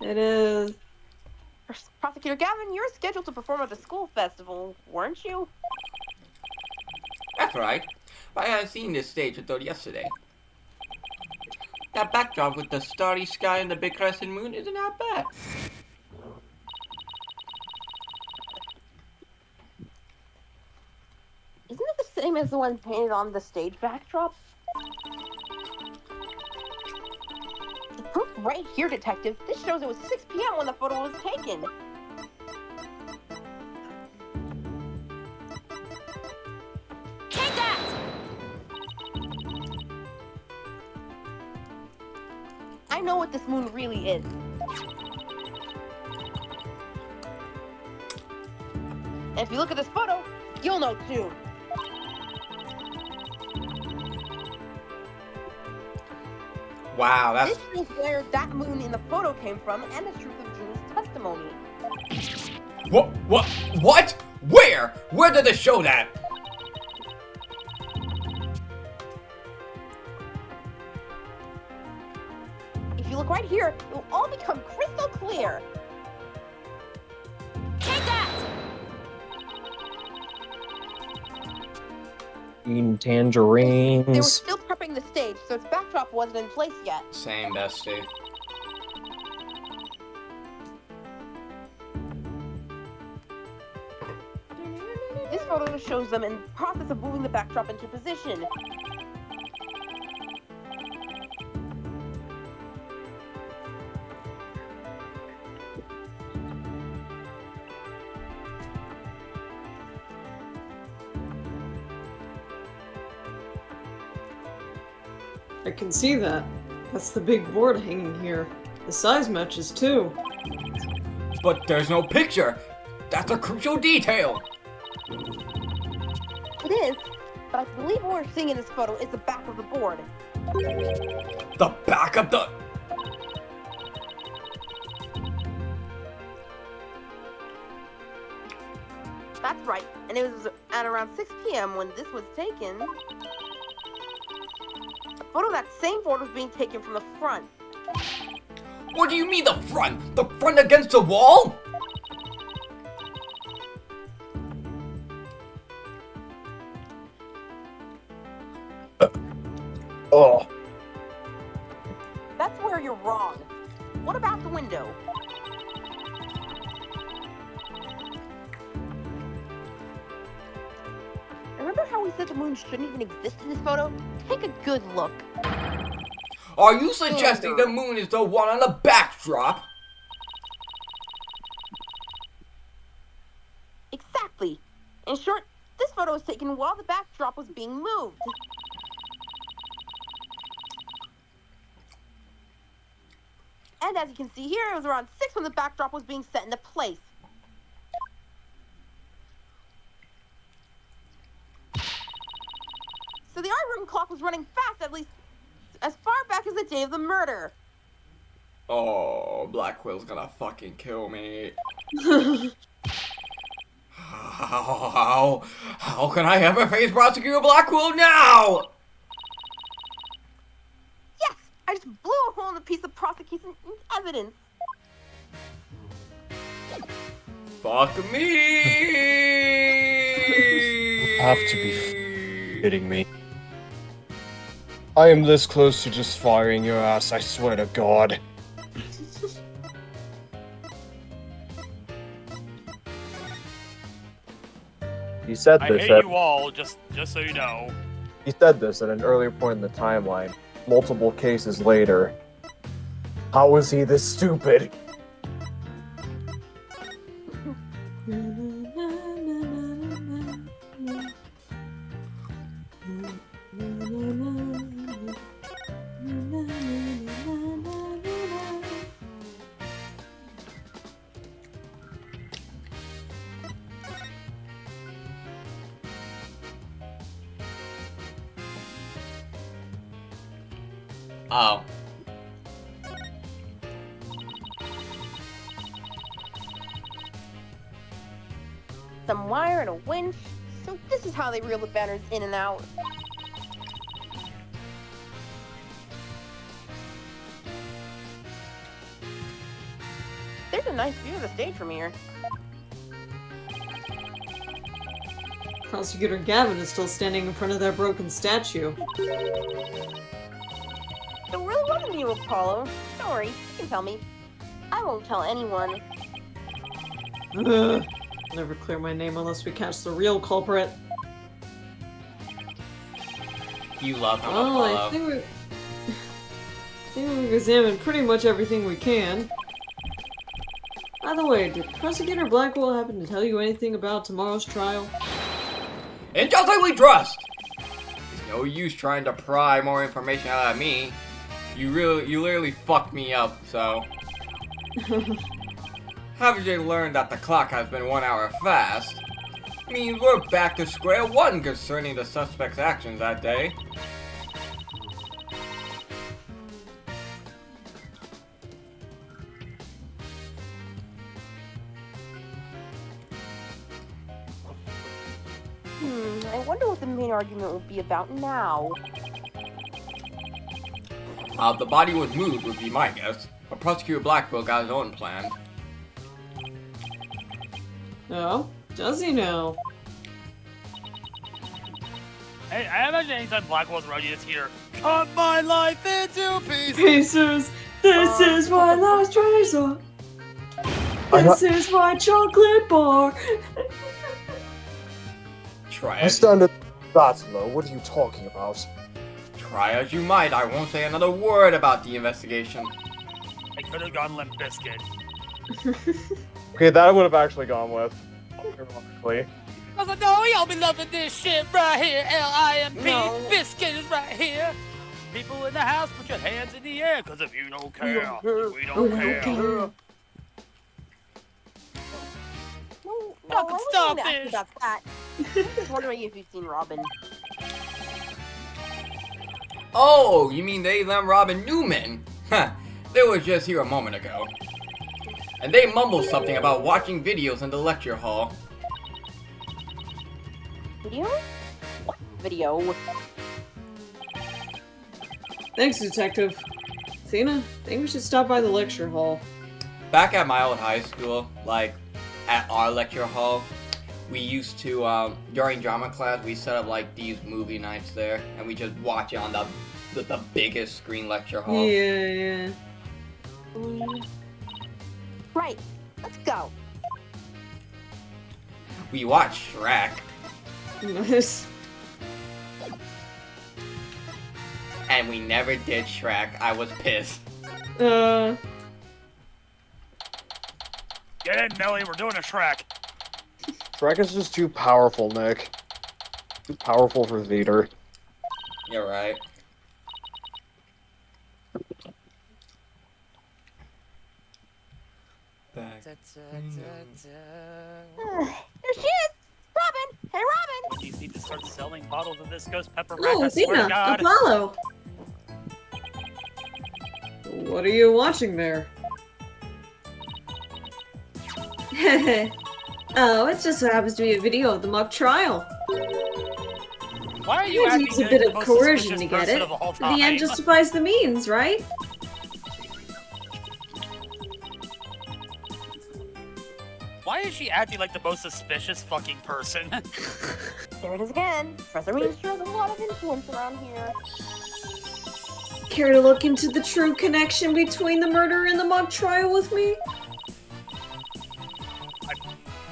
it is. Prosecutor Gavin, you're scheduled to perform at the school festival, weren't you? That's right. I had seen this stage until yesterday. That backdrop with the starry sky and the big crescent moon isn't that bad. Isn't it the same as the one painted on the stage backdrop? The proof right here, Detective. This shows it was 6 p.m. when the photo was taken. Take that! I know what this moon really is. And if you look at this photo, you'll know too. Wow, that's... This shows where that moon in the photo came from and the truth of Ginny's testimony. What? Where? Where did it show that? If you look right here, it will all become crystal clear. Take that! Eating They were tangerines. still prepping the stage, so its backdrop wasn't in place yet. Same, bestie. This photo shows them in the process of moving the backdrop into position. I can see that. That's the big board hanging here. The size matches too. But there's no picture. That's a crucial detail. It is, But I believe what we're seeing in this photo is the back of the board. The back of the... That's right, and it was at around 6 p.m. when this was taken. A photo of that same board was being taken from the front. What do you mean the front? The front against the wall? Oh. That's where you're wrong. What about the window? Remember how we said the moon shouldn't even exist in this photo? Take a good look. Are you suggesting the moon is the one on the backdrop? Exactly. In short, this photo was taken while the backdrop was being moved. And as you can see here, it was around 6 when the backdrop was being set into place. So the art room clock was running fast, at least as far back as the day of the murder. Oh, Blackwell's gonna fucking kill me. How can I ever face Prosecutor Blackwell now? Yes, I just blew a hole in the piece of prosecution evidence. Fuck me! Have to be kidding me. I am this close to just firing your ass, I swear to God. He said I this hate at, you all, just so you know. he said this at an earlier point in the timeline, multiple cases later. How is he this stupid? Oh. Some wire and a winch. So this is how they reel the banners in and out. There's a nice view of the stage from here. Prosecutor Gavin is still standing in front of that broken statue. It really wasn't you, Apollo. Don't worry, you can tell me. I won't tell anyone. Ugh. Never clear my name unless we catch the real culprit. You love him, Oh, Apollo. I think we've examined pretty much everything we can. By the way, did Prosecutor Blackwell happen to tell you anything about tomorrow's trial? And just like we trust! There's no use trying to pry more information out of me. You literally fucked me up, so... Haven't you learned that the clock has been 1 hour fast? Means we're back to square one concerning the suspect's actions that day. I wonder what the main argument will be about now. How the body was moved would be my guess, but Prosecutor Blackwell got his own plan. Oh? Does he know? Hey, I imagine anytime Blackwell's ready this here, cut my life into pieces. Pieces! This is my last razor! This is my chocolate bar! Try You it. sounded that low. What are you talking about? Try as you might, I won't say another word about the investigation. I could have gone Limp Bizkit. Okay, that I would have actually gone with. Ironically. I was like, no, y'all be loving this shit right here. L-I-M-P. No. Biscuit is right here. People in the house, put your hands in the air, because if you don't care, we don't care. No, Fucking I stop wasn't gonna ask you this. about that. I'm just wondering if you've seen Robin. Oh, you mean they, them, Robin Newman? Huh, they were just here a moment ago. And they mumbled something about watching videos in the lecture hall. Video? What video? Thanks, Detective. Athena, I think we should stop by the lecture hall. Back at my old high school, like, at our lecture hall, we used to, during drama class, we set up, like, these movie nights there, and we just watch it on the biggest screen lecture hall. Yeah. Right, let's go. We watched Shrek, Nice. and we never did Shrek. I was pissed. Uh, Get in, Nelly, we're doing a Shrek. Shrek is just too powerful, Nick. Too powerful for Vader. You're right. Back. There she is! Robin! Hey, Robin! You need to start selling bottles of this ghost pepper rack, Oh, I swear to Athena, God. Apollo. what are you watching there? Oh, it just so happens to be a video of the mock trial. Why are you It acting needs a like bit the of most coercion suspicious to get person it. of all The end time? justifies the means, right? Why is she acting like the most suspicious fucking person? There it is again. Professor Means sure has a lot of influence around here. Care to look into the true connection between the murder and the mock trial with me?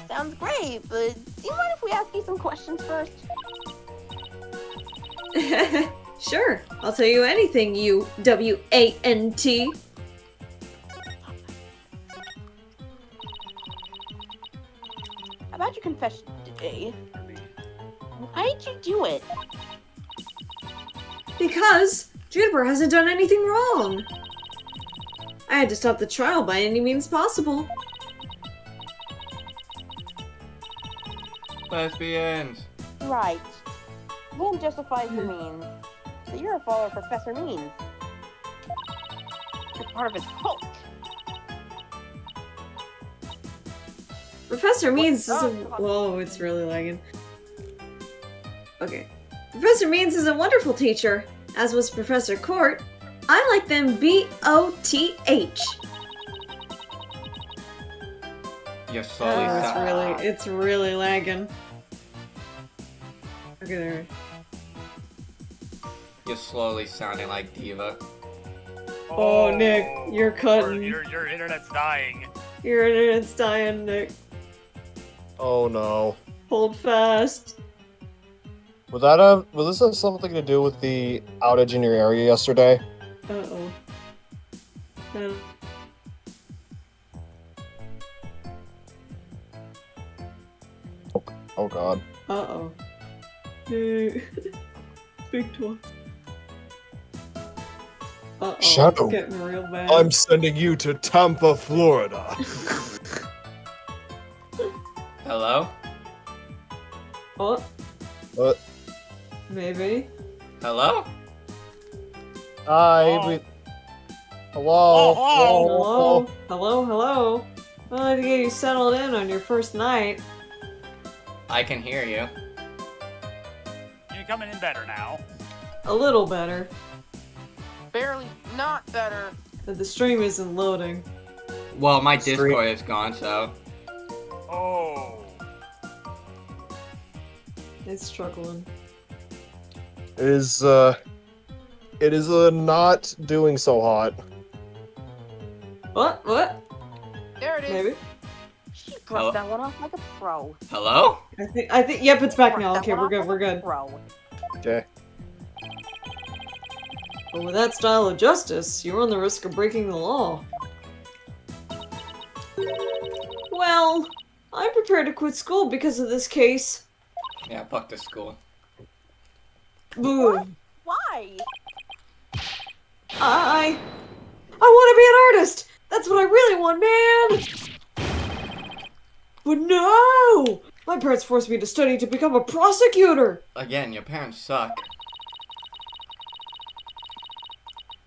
Sounds great, but do you mind if we ask you some questions first? Sure, I'll tell you anything, you W-A-N-T. About your confession today. Why did you do it? Because Juniper hasn't done anything wrong. I had to stop the trial by any means possible. Lesbians. Right. The end justifies the means. So you're a follower of Professor Means. You're part of his cult. Professor Means is a... up? Whoa, it's really lagging. Okay. Professor Means is a wonderful teacher, as was Professor Court. I like them B-O-T-H. You're slowly It's really lagging. Okay, there. You're slowly sounding like Diva. Oh, Nick, you're cutting. Your internet's dying. Your internet's dying, Nick. Oh no. Hold fast. Will this have something to do with the outage in your area yesterday? Uh-oh. Oh god. Uh-oh. Big one. Uh-oh. Shadow. It's getting real bad. I'm sending you to Tampa, Florida. Hello? Oh, What? maybe. Hello? Hi. Oh. Hello. Oh, Hello? Well, to get you settled in on your first night. I can hear you. You're coming in better now. A little better. Barely not better. But the stream isn't loading. Well, my Discord is gone, so... Oh. It's struggling. It is not doing so hot. What? There it is. Maybe? She brushed Hello? that one off like a pro. Hello? I think, yep, it's back now. Brushed Okay, that one we're off like a good. pro. Okay. But with that style of justice, you run the risk of breaking the law. Well, I'm prepared to quit school because of this case. Yeah, fuck this school. Boo. Why? I want to be an artist! That's what I really want, man! But no! My parents forced me to study to become a prosecutor! Again, your parents suck.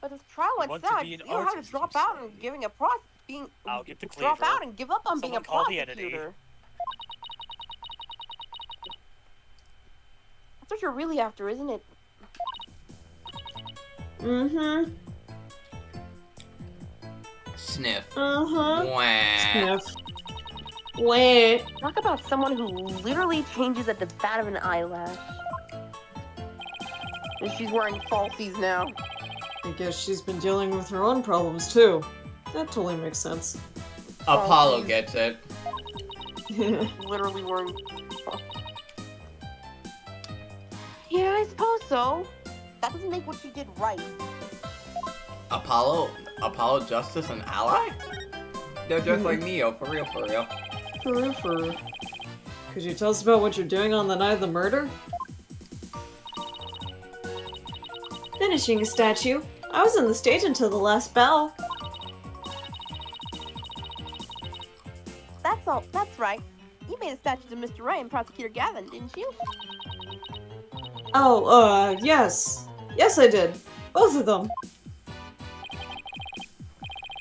But this trial You went want to south. be You an don't have to artist, drop you out say. and giving a being I'll get the drop cleaver. out and give up on being a Someone call the entity. prosecutor. That's what you're really after, isn't it? Mm-hmm. Sniff. Uh-huh. Wah. Sniff. Wait. Talk about someone who literally changes at the bat of an eyelash. And she's wearing falsies now. I guess she's been dealing with her own problems, too. That totally makes sense. Apollo gets it. Literally wearing. Yeah, I suppose so. That doesn't make what she did right. Apollo Justice an ally? They're just like Neo, for real, for real. For real. Could you tell us about what you're doing on the night of the murder? Finishing a statue. I was on the stage until the last bell. That's all. That's right. You made a statue to Mr. Wright and Prosecutor Gavin, didn't you? Oh, yes. Yes, I did. Both of them.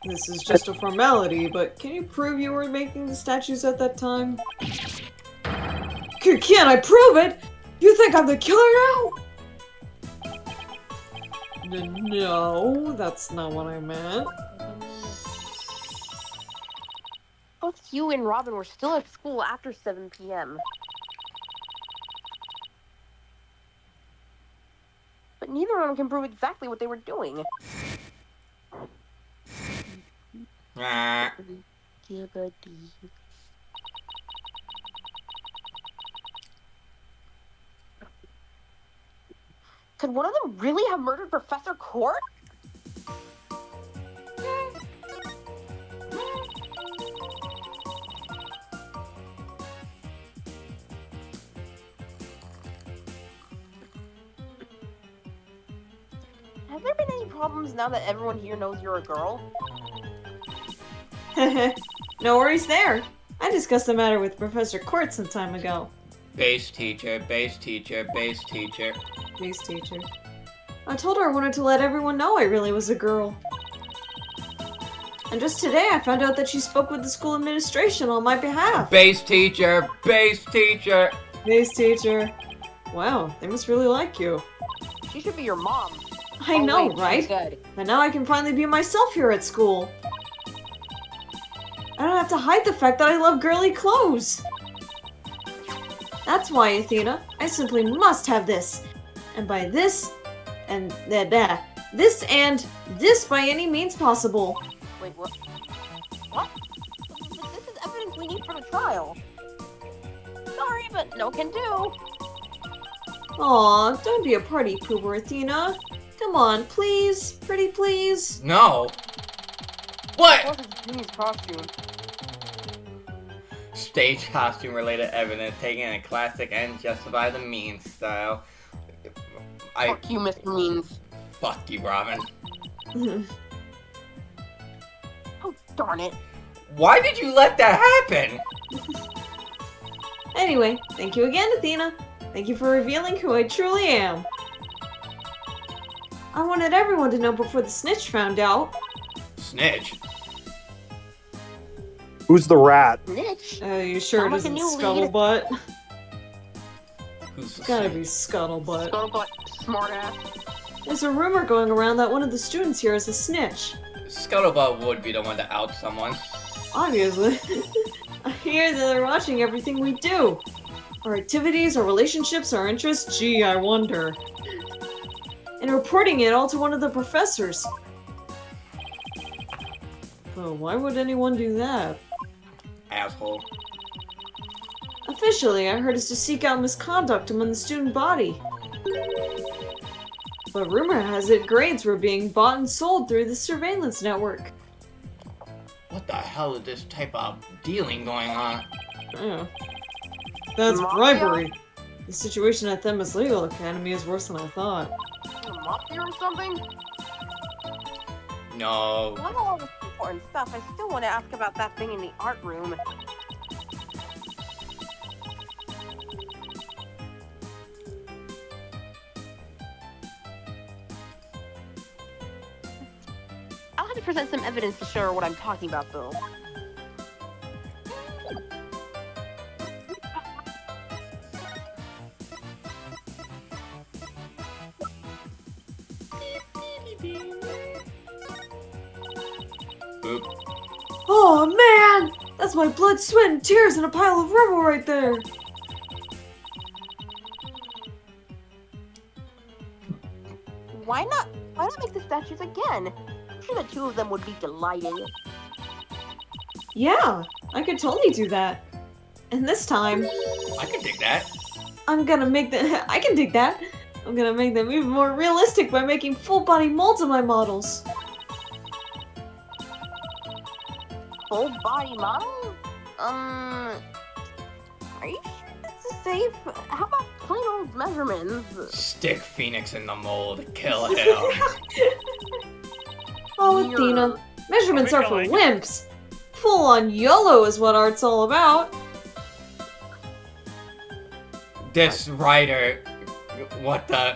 This is just a formality, but can you prove you were making the statues at that time? Can I prove it? You think I'm the killer now? No, that's not what I meant. Both you and Robin were still at school after 7 p.m. But neither of them can prove exactly what they were doing. Ah. Could one of them really have murdered Professor Court? Have there been any problems now that everyone here knows you're a girl? No worries there. I discussed the matter with Professor Court some time ago. Base teacher, base teacher, base teacher. Base teacher. I told her I wanted to let everyone know I really was a girl. And just today I found out that she spoke with the school administration on my behalf. Base teacher, base teacher. Base teacher. Wow, they must really like you. She should be your mom. I know, wait, right? she's dead. But now I can finally be myself here at school. I don't have to hide the fact that I love girly clothes. That's why, Athena, I simply must have this. And by this, and this and this by any means possible. Wait, what? What? This is evidence we need for the trial. Sorry, but no can do. Aw, don't be a party pooper, Athena. Come on, please. Pretty please. No. What? What is Jimmy's costume? Stage costume related evidence taken in a classic and justify the means style. Fuck you, Mr. Means. Fuck you, Robin. Oh, darn it. Why did you let that happen? Anyway, thank you again, Athena. Thank you for revealing who I truly am. I wanted everyone to know before the snitch found out. Snitch. Who's the rat? Snitch? You sure it Sound like a isn't new lead. Scuttlebutt? Who's the It's gotta snitch? be Scuttlebutt. Scuttlebutt, smartass. There's a rumor going around that one of the students here is a snitch. Scuttlebutt would be the one to out someone. Obviously. I hear that they're watching everything we do. Our activities, our relationships, our interests. Gee, I wonder. And reporting it all to one of the professors. But why would anyone do that? Asshole. Officially, I heard it's to seek out misconduct among the student body. But rumor has it grades were being bought and sold through the surveillance network. What the hell is this type of dealing going on? Yeah. That's Mafia? bribery. The situation at Themis Legal Academy is worse than I thought. A mafia or something? No. Well, I know all this important stuff. I still want to ask about that thing in the art room. I'll have to present some evidence to show her what I'm talking about, though. Oop. Oh man! That's my blood, sweat, and tears in a pile of rubble right there! Why not make the statues again? I'm sure the two of them would be delighted. Yeah, I could totally do that. And this time, I can dig that. I'm gonna make them. I can dig that. I'm gonna make them even more realistic by making full body molds of my models. Full body model? Are you sure this is safe? How about plain old measurements? Stick Phoenixx in the mold. Kill him. Oh, You're- Athena, measurements are for going? wimps. Full on YOLO is what art's all about. This writer. What the?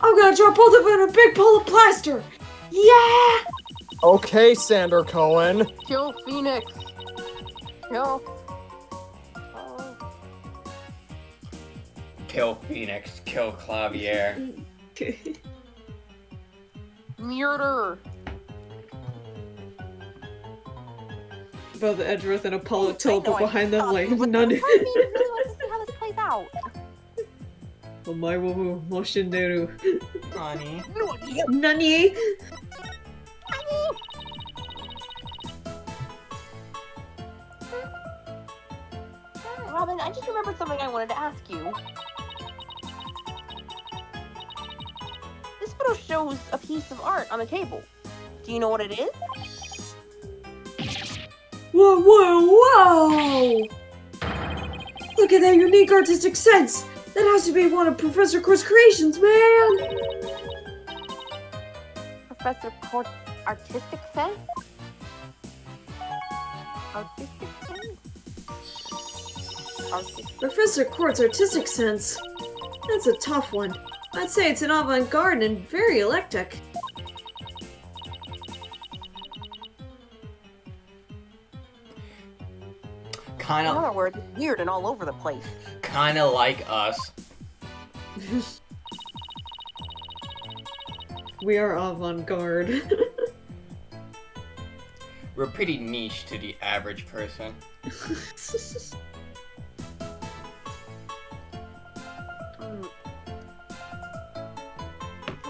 I'm gonna drop both of them in a big pull of plaster. Yeah! Okay, Sander Cohen. Kill Phoenixx. Kill. Oh. Kill Phoenixx. Kill Clavier. Murder. Both Edgeworth and Apollo I teleport know I behind them suck, like but none. I really want to see how this plays out. Omae wo moshinderu. Honey. Nani? Robin, I just remembered something I wanted to ask you. This photo shows a piece of art on the table. Do you know what it is? Whoa, whoa, whoa! Look at that unique artistic sense! That has to be one of Professor Court's creations, man! Professor Court's artistic sense? Artistic sense? Artistic. Professor Court's artistic sense. That's a tough one. I'd say it's an avant-garde and very eclectic. Kind In of. other words, it's weird and all over the place. Kind of like us. We are avant-garde. We're pretty niche to the average person. Come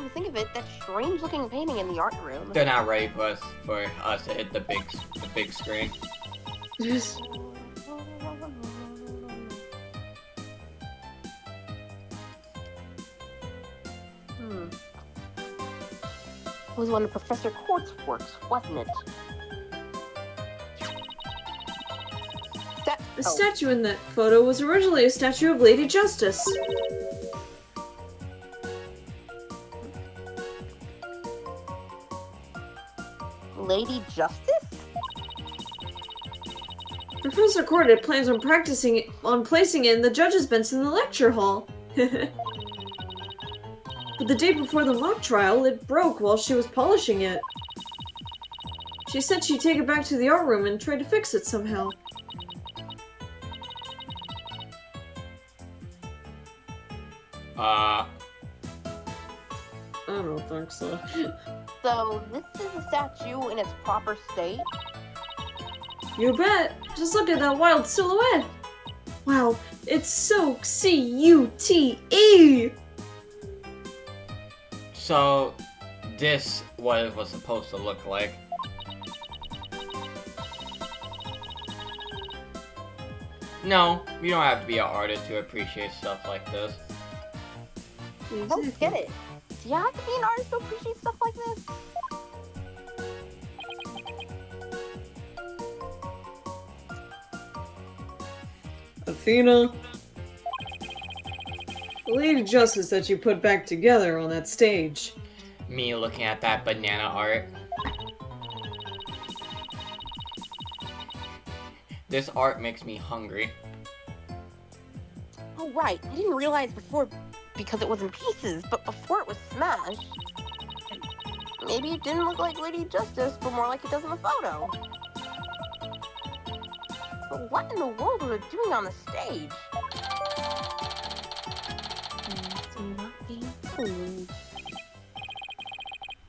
to think of it, that strange-looking painting in the art room. They're not ready for us to hit the big screen. It was one of Professor Court's works, wasn't it? The statue in that photo was originally a statue of Lady Justice. Lady Justice? Professor Court had plans on placing it in the judge's bench in the lecture hall. But the day before the mock trial, it broke while she was polishing it. She said she'd take it back to the art room and try to fix it somehow. I don't think so. So, this is a statue in its proper state? You bet! Just look at that wild silhouette! Wow, it's so C-U-T-E! So, this what it was supposed to look like. No, you don't have to be an artist to appreciate stuff like this. I don't get it. Do you have to be an artist to appreciate stuff like this? Athena. The Lady Justice that you put back together on that stage. Me looking at that banana art. This art makes me hungry. Oh, right. I didn't realize before because it was in pieces, but before it was smashed. Maybe it didn't look like Lady Justice, but more like it does in the photo. But what in the world was it doing on the stage?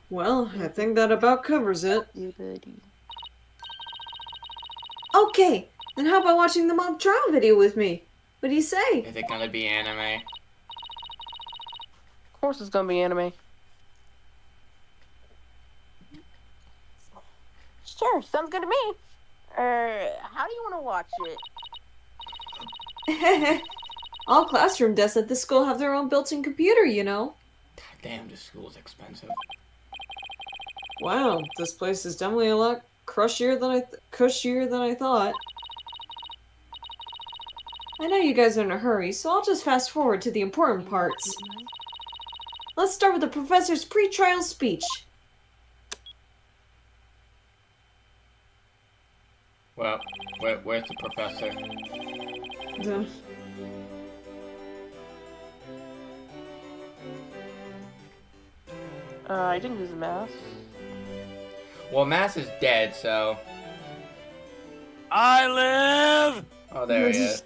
Well, I think that about covers it. Okay, then how about watching the mock trial video with me? What do you say? Is it gonna be anime? Of course it's gonna be anime. Sure, sounds good to me. How do you want to watch it? All classroom desks at this school have their own built-in computer, you know. Damn, this school's expensive. Wow, this place is definitely a lot cushier than I thought. I know you guys are in a hurry, so I'll just fast forward to the important parts. Let's start with the professor's pre-trial speech. Well, where's the professor? I didn't use a mouse. Well, Mass is dead, so... I live! Oh, there he is.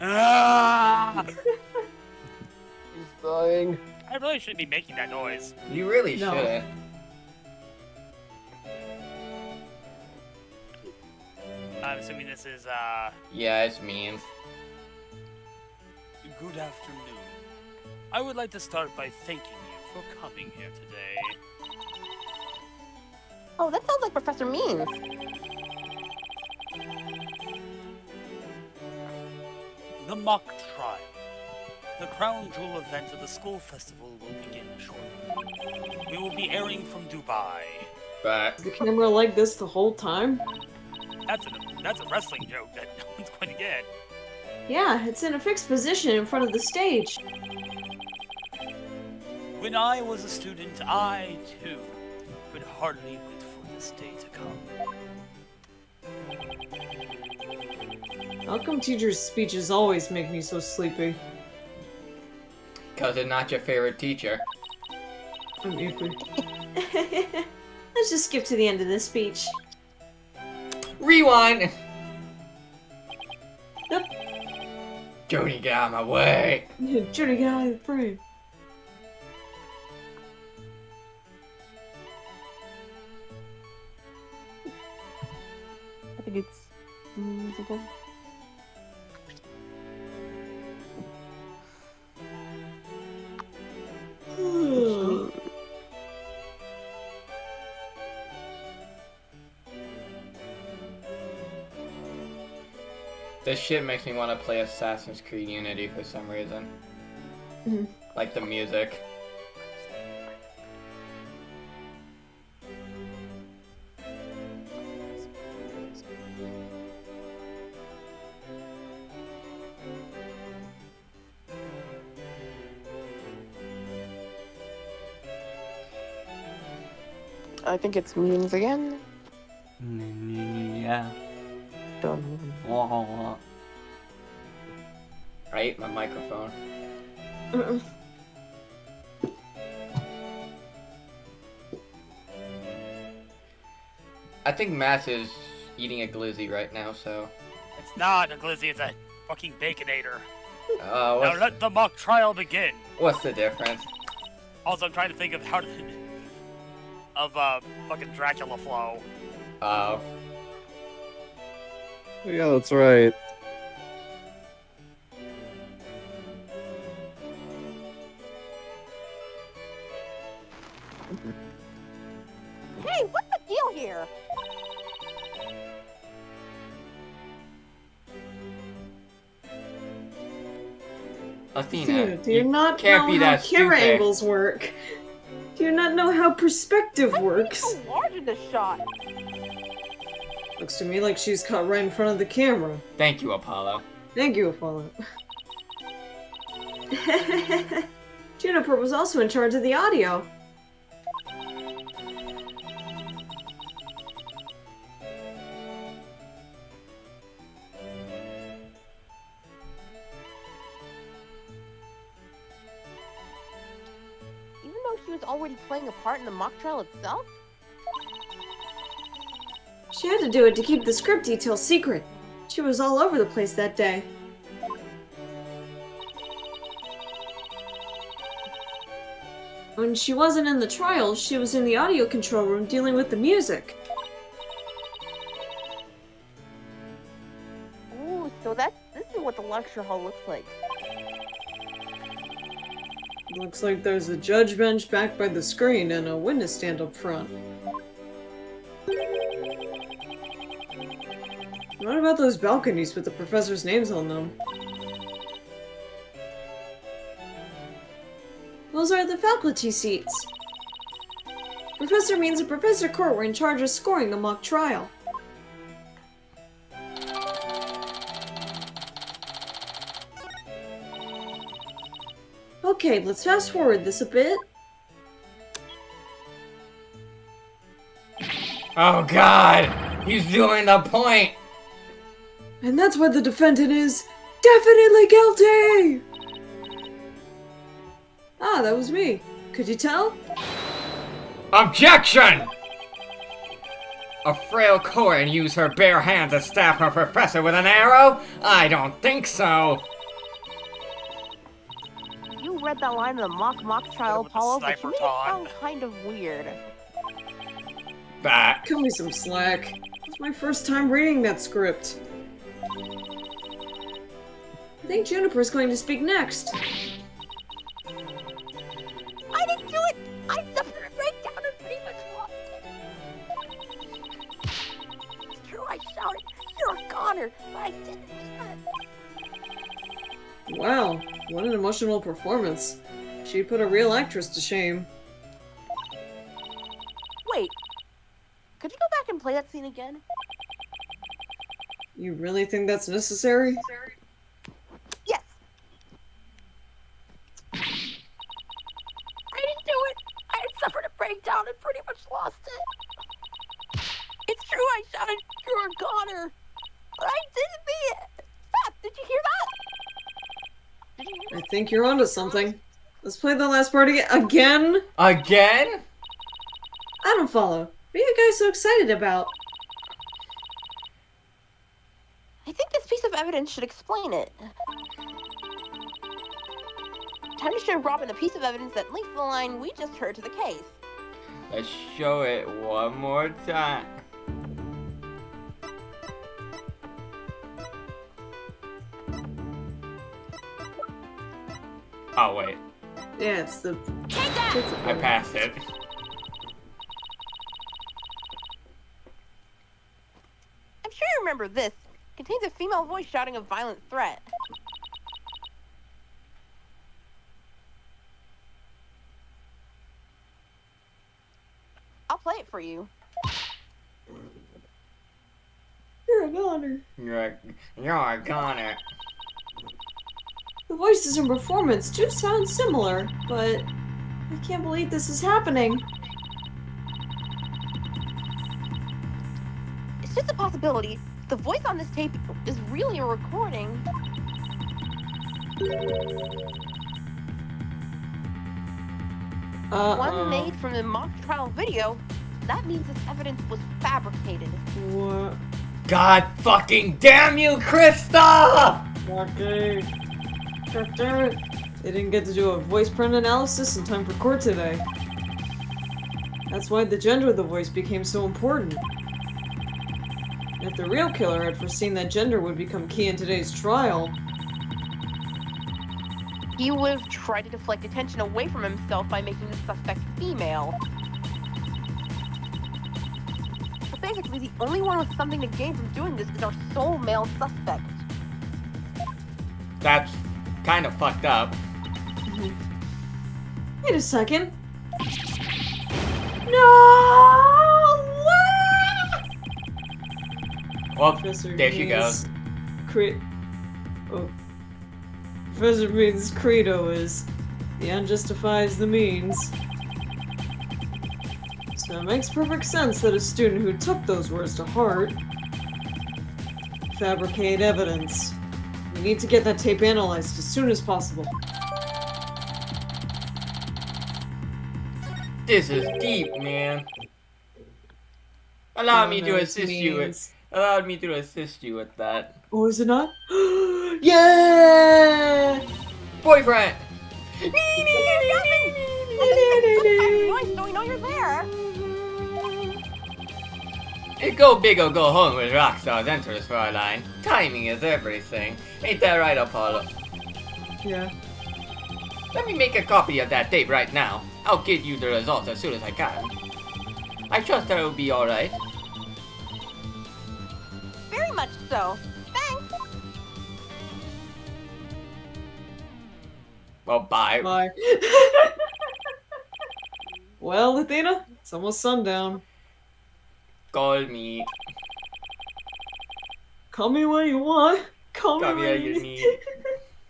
Ah! He's dying. I really shouldn't be making that noise. You really No. shouldn't. I'm assuming this is, Yeah, it's mean. good afternoon. I would like to start by thanking you for coming here today. Oh, that sounds like Professor Means. The mock trial. The crown jewel event of the school festival will begin shortly. We will be airing from Dubai. But... The camera like this the whole time? That's a wrestling joke that no one's going to get. Yeah, it's in a fixed position in front of the stage. When I was a student, I, too, could hardly wait for this day to come. How come teachers' speeches always make me so sleepy? Because it's not your favorite teacher. I'm iffy. Let's just skip to the end of this speech. Rewind! Yep. Jody, get out of my way! Jody, get out of the frame. I think it's Means again. This shit makes me want to play Assassin's Creed Unity for some reason. Mhm. Like the music. I think it's Means again. Yeah. Done. I ate my microphone. I think Matt is eating a glizzy right now, so... It's not a glizzy, it's a fucking baconator. Now What's, let the mock trial begin. what's the difference? Also, I'm trying to think of how to... fucking Dracula flow. Oh. Yeah, that's right. Hey, what's the deal here? Athena, Do you not can't know be how that camera stupid. angles work? Do you not know how perspective works? So large in this shot. Looks to me like she's cut right in front of the camera. Thank you, Apollo. Thank you, Apollo. Juniper was also in charge of the audio. Even know she was already playing a part in the mock trial itself? She had to do it to keep the script details secret. She was all over the place that day. When she wasn't in the trial, she was in the audio control room dealing with the music. Ooh, so this is what the lecture hall looks like. Looks like there's a judge bench back by the screen and a witness stand up front. What about those balconies with the professors' names on them? Those are the faculty seats. Professor means the Professor Court were in charge of scoring the mock trial. Okay, let's fast forward this a bit. Oh god! He's doing the point! And that's why the defendant is definitely guilty! Ah, that was me. Could you tell? Objection! A frail Corin use her bare hands to stab her professor with an arrow? I don't think so. You read that line in the mock trial, with the Apollo, but sniper you made it taunt. sound kind of weird. That. Cut me some slack. It's my first time reading that script. I think Juniper's going to speak next. I didn't do it! I suffered a breakdown and pretty much lost it. It's true, I shouted, "You're a goner!" but I didn't mean it. Wow, what an emotional performance. She put a real actress to shame. Wait, could you go back and play that scene again? You really think that's necessary? Yes. I didn't do it. I had suffered a breakdown and pretty much lost it. It's true, I shouted, "You're a goner!" but I didn't mean it. Stop! Did you hear that? Did you hear I think you're onto something. Let's play the last part again? Again? I don't follow. What are you guys so excited about? I think this piece of evidence should explain it. Time to show Robin a piece of evidence that links the line we just heard to the case. Let's show it one more time. Oh wait, Yeah, it's the... Take that! I passed it. I'm sure you remember this. Contains a female voice shouting a violent threat. I'll play it for you. You're a goner. You're a goner. The voices and performance do sound similar, but I can't believe this is happening. It's just a possibility. The voice on this tape is really a recording. One made from the mock trial video. That means this evidence was fabricated. What? God fucking damn you, Krista! Okay. God damn it. They didn't get to do a voice print analysis in time for court today. That's why the gender of the voice became so important. If the real killer had foreseen that gender would become key in today's trial, He would have tried to deflect attention away from himself by making the suspect female. But basically, the only one with something to gain from doing this is our sole male suspect. That's kind of fucked up. Wait a second. No! Well, Professor there she goes. Professor Bean's credo is the end justifies the means. So it makes perfect sense that a student who took those words to heart fabricate evidence. We need to get that tape analyzed as soon as possible. This is deep, man. Allow me to assist you with. Allow me to assist you with that. Oh, is it not? Yeah! Boyfriend. I'm Royce, so we know you're there. Go big or go home with Rockstar's entrance Fräulein. Timing is everything. Ain't that right, Apollo? Yeah. Let me make a copy of that tape right now. I'll get you the results as soon as I can. I trust that will be alright. Very much so. Thanks. Well, bye. Bye. Well, Athena, it's almost sundown. Call me. Call me when you want. Call Call me me when when you you need. need.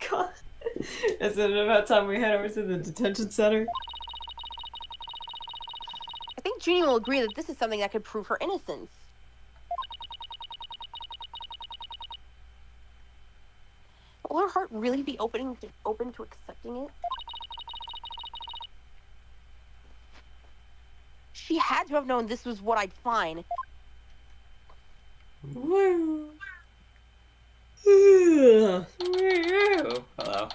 God. Is it about time we head over to the detention center? I think Junie will agree that this is something that could prove her innocence. Will her heart really be open to accepting it? She had to have known this was what I'd find. Woo. Ugh. Woo. Hello.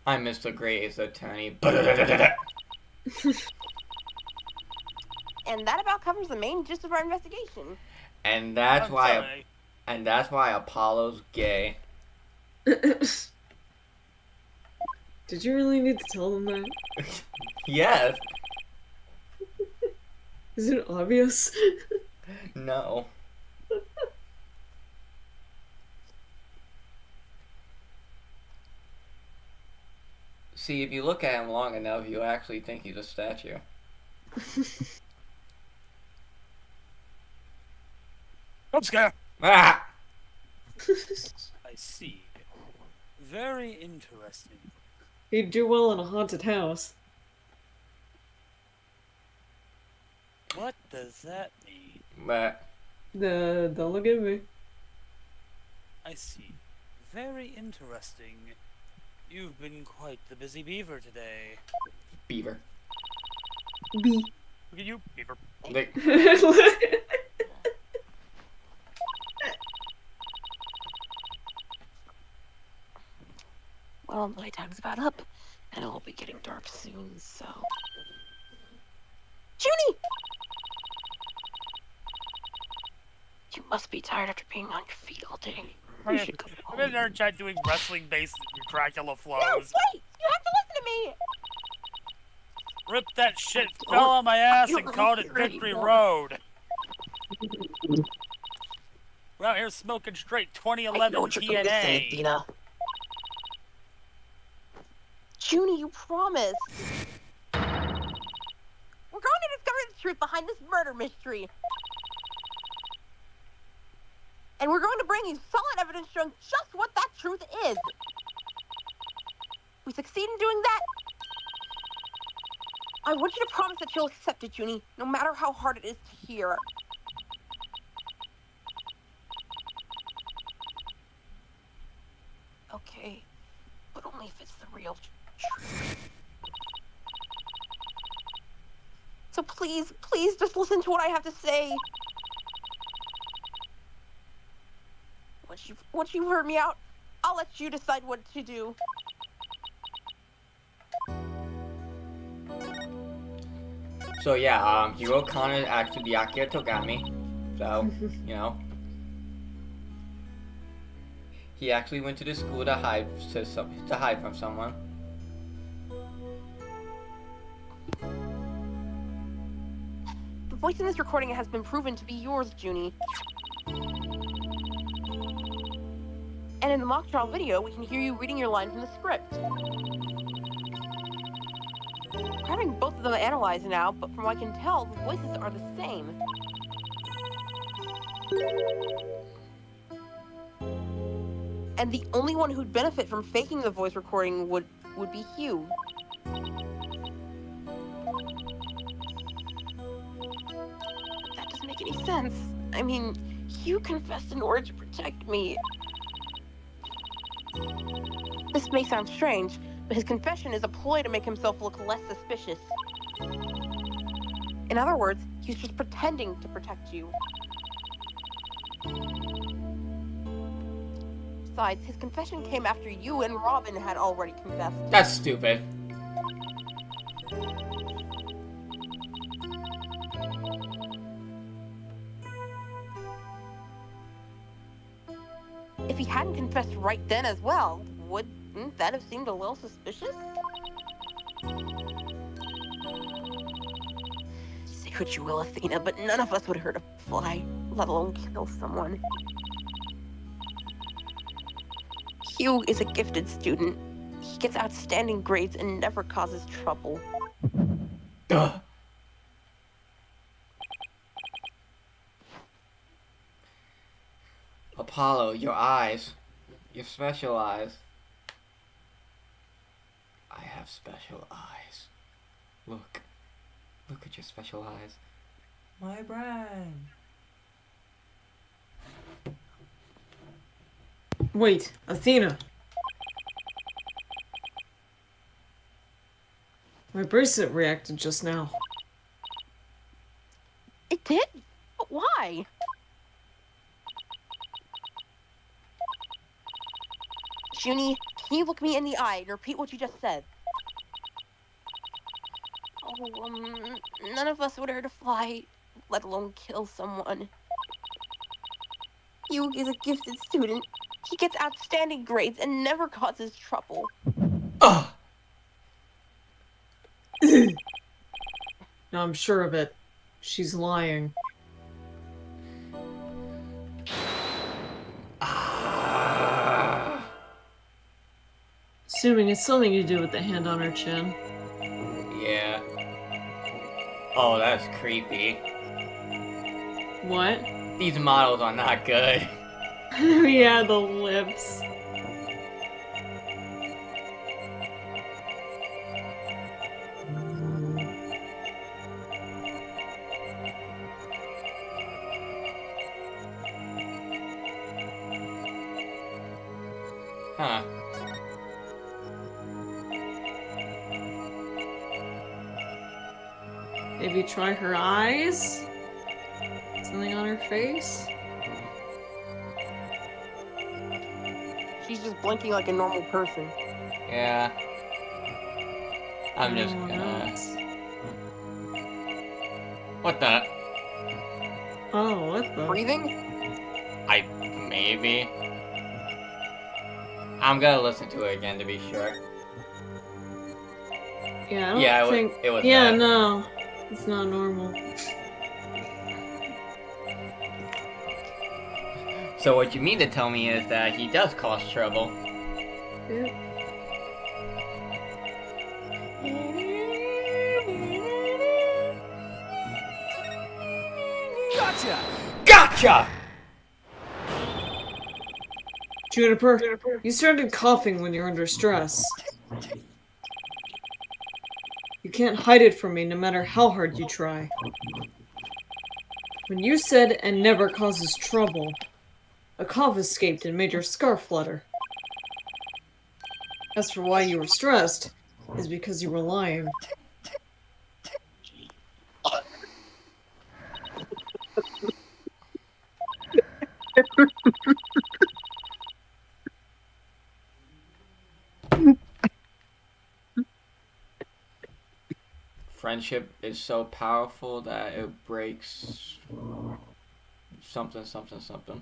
I'm Mr. Gray's attorney. And that about covers the main gist of our investigation. And that's I'm why. sorry. And that's why Apollo's gay. Did you really need to tell them that? Yes. Is it obvious? No. See, if you look at him long enough, you'll actually think he's a statue. Don't scare. Ah! I see. Very interesting. He'd do well in a haunted house. What does that mean? But Don't look at me. I see. Very interesting. You've been quite the busy beaver today. beaver. B. Look at you, beaver. Like, Well, my time's about up, and it'll be getting dark soon, so... Junie! You must be tired after being on your feet all day. You should go I'm home. in there chat doing wrestling-based Dracula flows. No, wait! You have to listen to me! Ripped that shit, fell on my ass, You and called it don't hear Victory anymore. Road. We're out here smoking straight I 2011 know what you're going to say, TNA. Athena. Junie, you promised. We're going to discover the truth behind this murder mystery. And we're going to bring you solid evidence showing just what that truth is. We succeed in doing that. I want you to promise that you'll accept it, Junie, no matter how hard it is to hear. Okay, but only if it's the real truth. So please, please just listen to what I have to say. Once you've heard me out, I'll let you decide what to do. so yeah, Hiro Kana actually the Akira Togami. So, you know. He actually went to the school to hide from someone. The voice in this recording has been proven to be yours, Junie. And in the mock trial video, we can hear you reading your line from the script. We're having both of them analyzed now, but from what I can tell, the voices are the same. And the only one who'd benefit from faking the voice recording would be Hugh. That doesn't make any sense. I mean, Hugh confessed in order to protect me. This may sound strange, but his confession is a ploy to make himself look less suspicious. In other words, he's just pretending to protect you. Besides, his confession came after you and Robin had already confessed. That's stupid. If he hadn't confessed right then as well, wouldn't that have seemed a little suspicious? Say what you will, Athena, but none of us would hurt a fly, let alone kill someone. Hugh is a gifted student. He gets outstanding grades and never causes trouble. Duh. Apollo, your eyes. Your special eyes. I have special eyes. Look. Look at your special eyes. My brain. Wait, Athena. My bracelet reacted just now. It did? But why? Junie, can you look me in the eye and repeat what you just said? Oh, none of us would hurt a fly, let alone kill someone. Hugh is a gifted student. He gets outstanding grades and never causes trouble. Ugh. No, I'm sure of it. She's lying. Assuming it's something to do with the hand on her chin. Yeah. Oh, that's creepy. What? These models are not good. Yeah, the lips. Huh. Maybe try her eyes? Something on her face? She's just blinking like a normal person. Yeah. I'm just Oh, gonna... nuts. What the? Oh, what the? Breathing? Maybe. I'm gonna listen to it again to be sure. Yeah, I don't Yeah, think... it was yeah, bad. no. It's not normal. So what you mean to tell me is that he does cause trouble. Yep. Gotcha! Gotcha! Juniper, you started coughing when you're under stress. You can't hide it from me no matter how hard you try. When you said "and never causes trouble," a cough escaped and made your scarf flutter. As for why you were stressed, is because you were lying. Friendship is so powerful that it breaks something, something, something.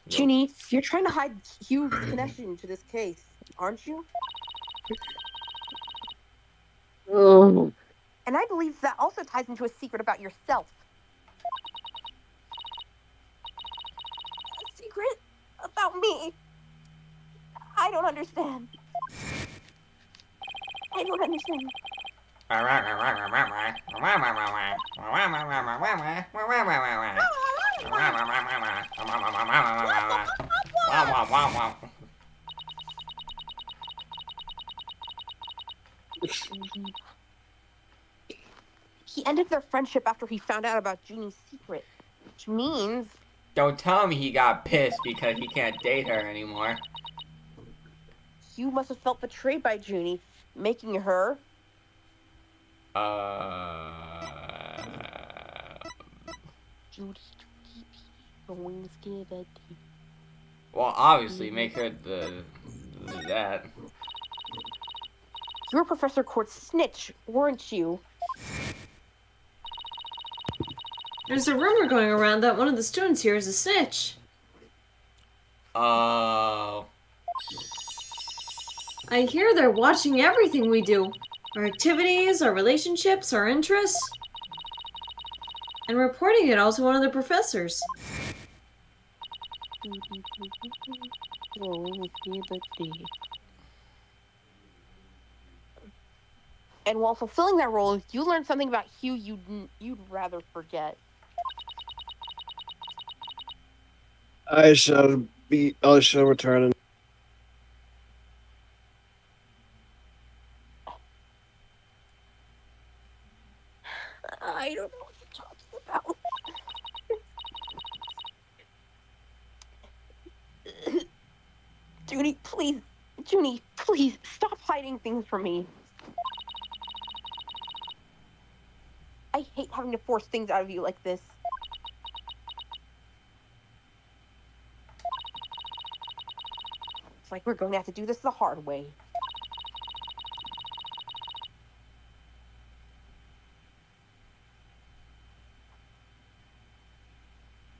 Junie, you're trying to hide Hugh's connection to this case, aren't you? And I believe that also ties into a secret about yourself. A secret about me. I don't understand. I don't understand. Wow, wow, wow, wow. He ended their friendship after he found out about Junie's secret. Which means... Don't tell me he got pissed because he can't date her anymore. Hugh must have felt betrayed by Junie, making her... Judy, going skibidi. Well, obviously, make her that. You're Professor Court's snitch, weren't you? There's a rumor going around that one of the students here is a snitch. Oh. I hear they're watching everything we do. Our activities, our relationships, our interests. And reporting it all to one of the professors. And while fulfilling that role, you learned something about Hugh you'd rather forget. I shall return. I don't know what you're talking about. Junie, please, stop hiding things from me. I hate having to force things out of you like this. It's like we're going to have to do this the hard way.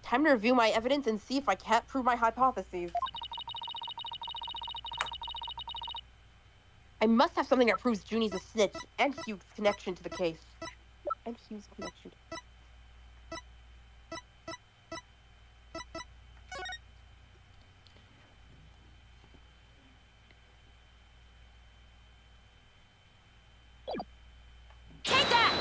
Time to review my evidence and see if I can't prove my hypotheses. I must have something that proves Junie's a snitch and Hugh's connection to the case. And Hugh's connection. Take that!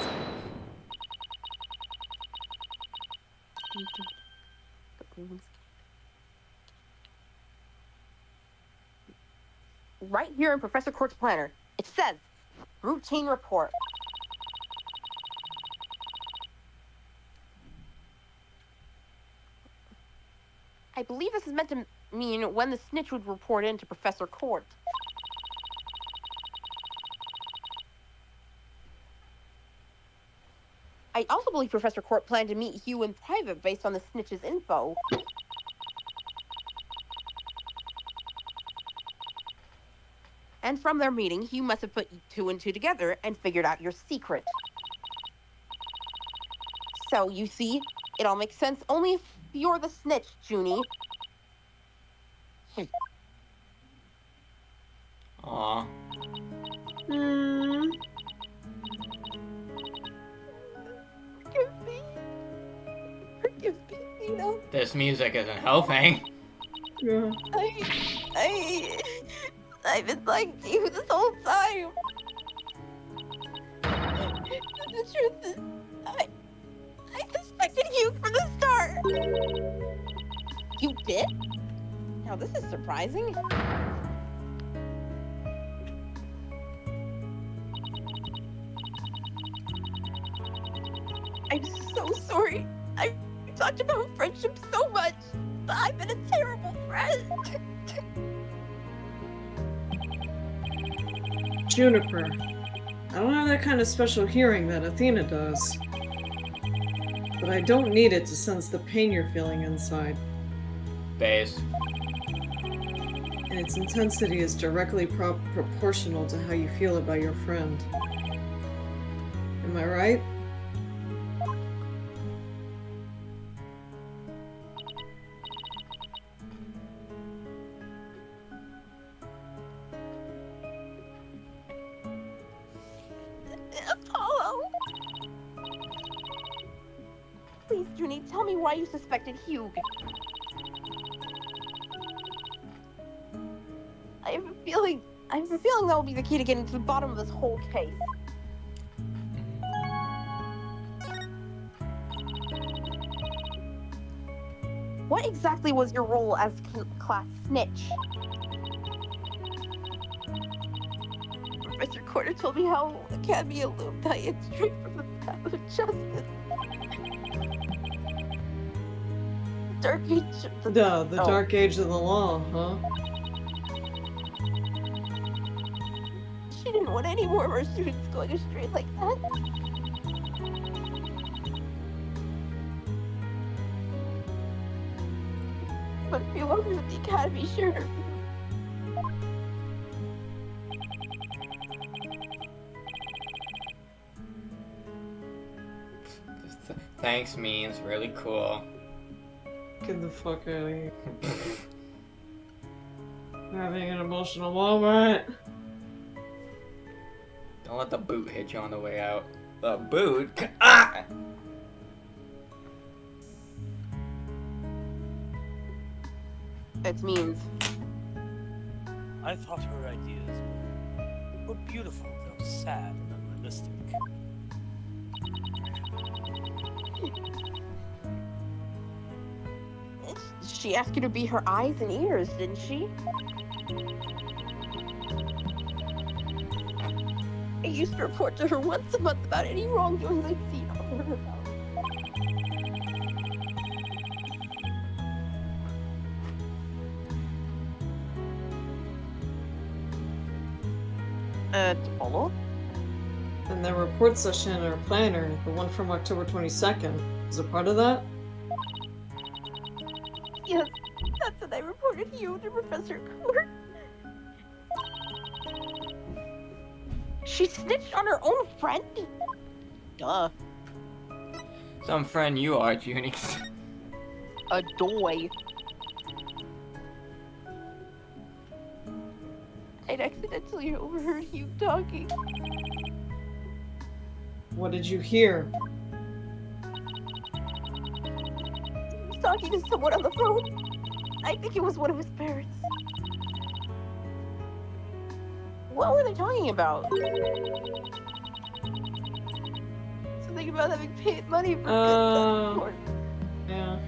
Right here in Professor Court's planner, it says, routine report. I believe this is meant to mean when the snitch would report in to Professor Court. I also believe Professor Court planned to meet Hugh in private based on the snitch's info. And from their meeting, Hugh must have put 2 and 2 together and figured out your secret. So, you see, it all makes sense only if you're the snitch, Junie. Aw. Forgive me. Forgive me, Nina. This music isn't helping. Yeah. I've been lying to you this whole time. The truth is, I suspected you from the start. You did? Now this is surprising. I'm so sorry. I talked about friendship so much, but I've been a terrible friend. Juniper. I don't have that kind of special hearing that Athena does. But I don't need it to sense the pain you're feeling inside. Base. And its intensity is directly proportional to how you feel about your friend. Am I right? Apollo! Please, Junie, tell me why you suspected Hugh. I have a feeling that will be the key to getting to the bottom of this whole case. What exactly was your role as class snitch? Professor Corder told me how Academy alumni had strayed from the path of justice. Dark age. The Oh. dark age of the law, huh? She didn't want any more of her students going astray like that. But a few others at the Academy shared her view. Thanks means really cool. Get the fuck out of here. Having an emotional moment. Don't let the boot hit you on the way out. The boot? Ah! It means. I thought her ideas were beautiful, though sad and unrealistic. She asked you to be her eyes and ears, didn't she? I used to report to her once a month about any wrongdoings I'd seen or heard about. Follow? And the report session in our planner, the one from October 22nd, is a part of that? Yes, that's when I reported you to Professor Court. She snitched on her own friend? Duh. Some friend you are, Phoenixx. A doy. I'd accidentally overheard you talking. What did you hear? He was talking to someone on the phone. I think it was one of his parents. What were they talking about? Something about having paid money for good support. Yeah.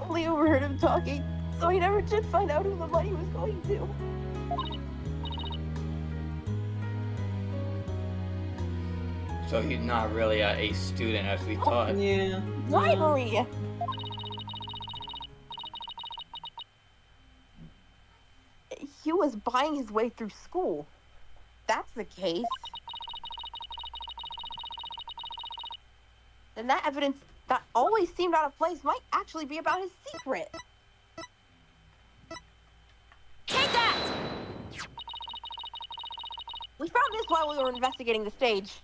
Only overheard him talking, so he never did find out who the money was going to. So he's not really a student as we thought. Yeah. Why, No. Maria? He was buying his way through school. That's the case. Then that evidence that always seemed out of place might actually be about his secret. Take that! We found this while we were investigating the stage.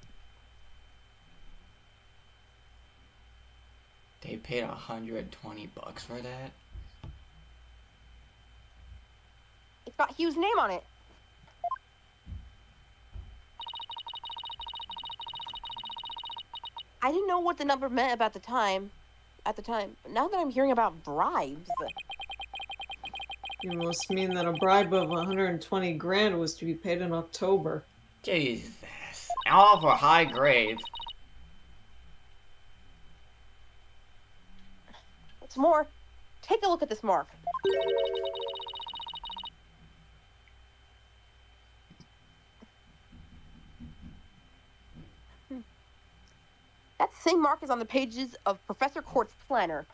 They paid $120 for that? It's got Hugh's name on it. I didn't know what the number meant at the time. But now that I'm hearing about bribes. You must mean that a bribe of 120 grand was to be paid in October. Jesus. All for high grades. What's more, take a look at this mark. That same mark is on the pages of Professor Court's planner.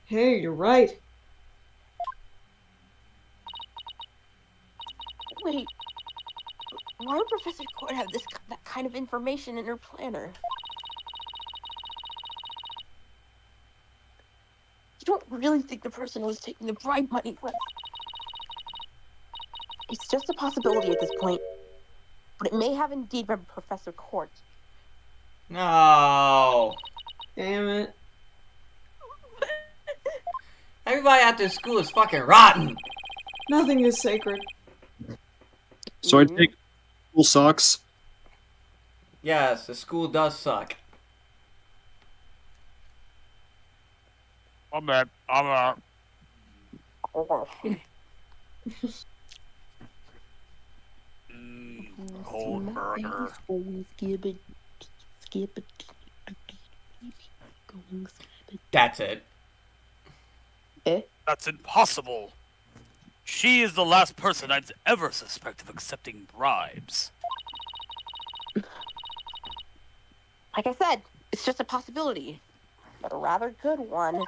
Hey, you're right. Wait, why would Professor Court have that kind of information in her planner? You don't really think the person who was taking the bribe money was... It's just a possibility at this point, but it may have indeed been Professor Court. No. Damn it. Everybody at this school is fucking rotten. Nothing is sacred. So I take school sucks. Yes, the school does suck. I'm out. I'm out. Burger. That's it. Eh? That's impossible. She is the last person I'd ever suspect of accepting bribes. Like I said, it's just a possibility, but a rather good one.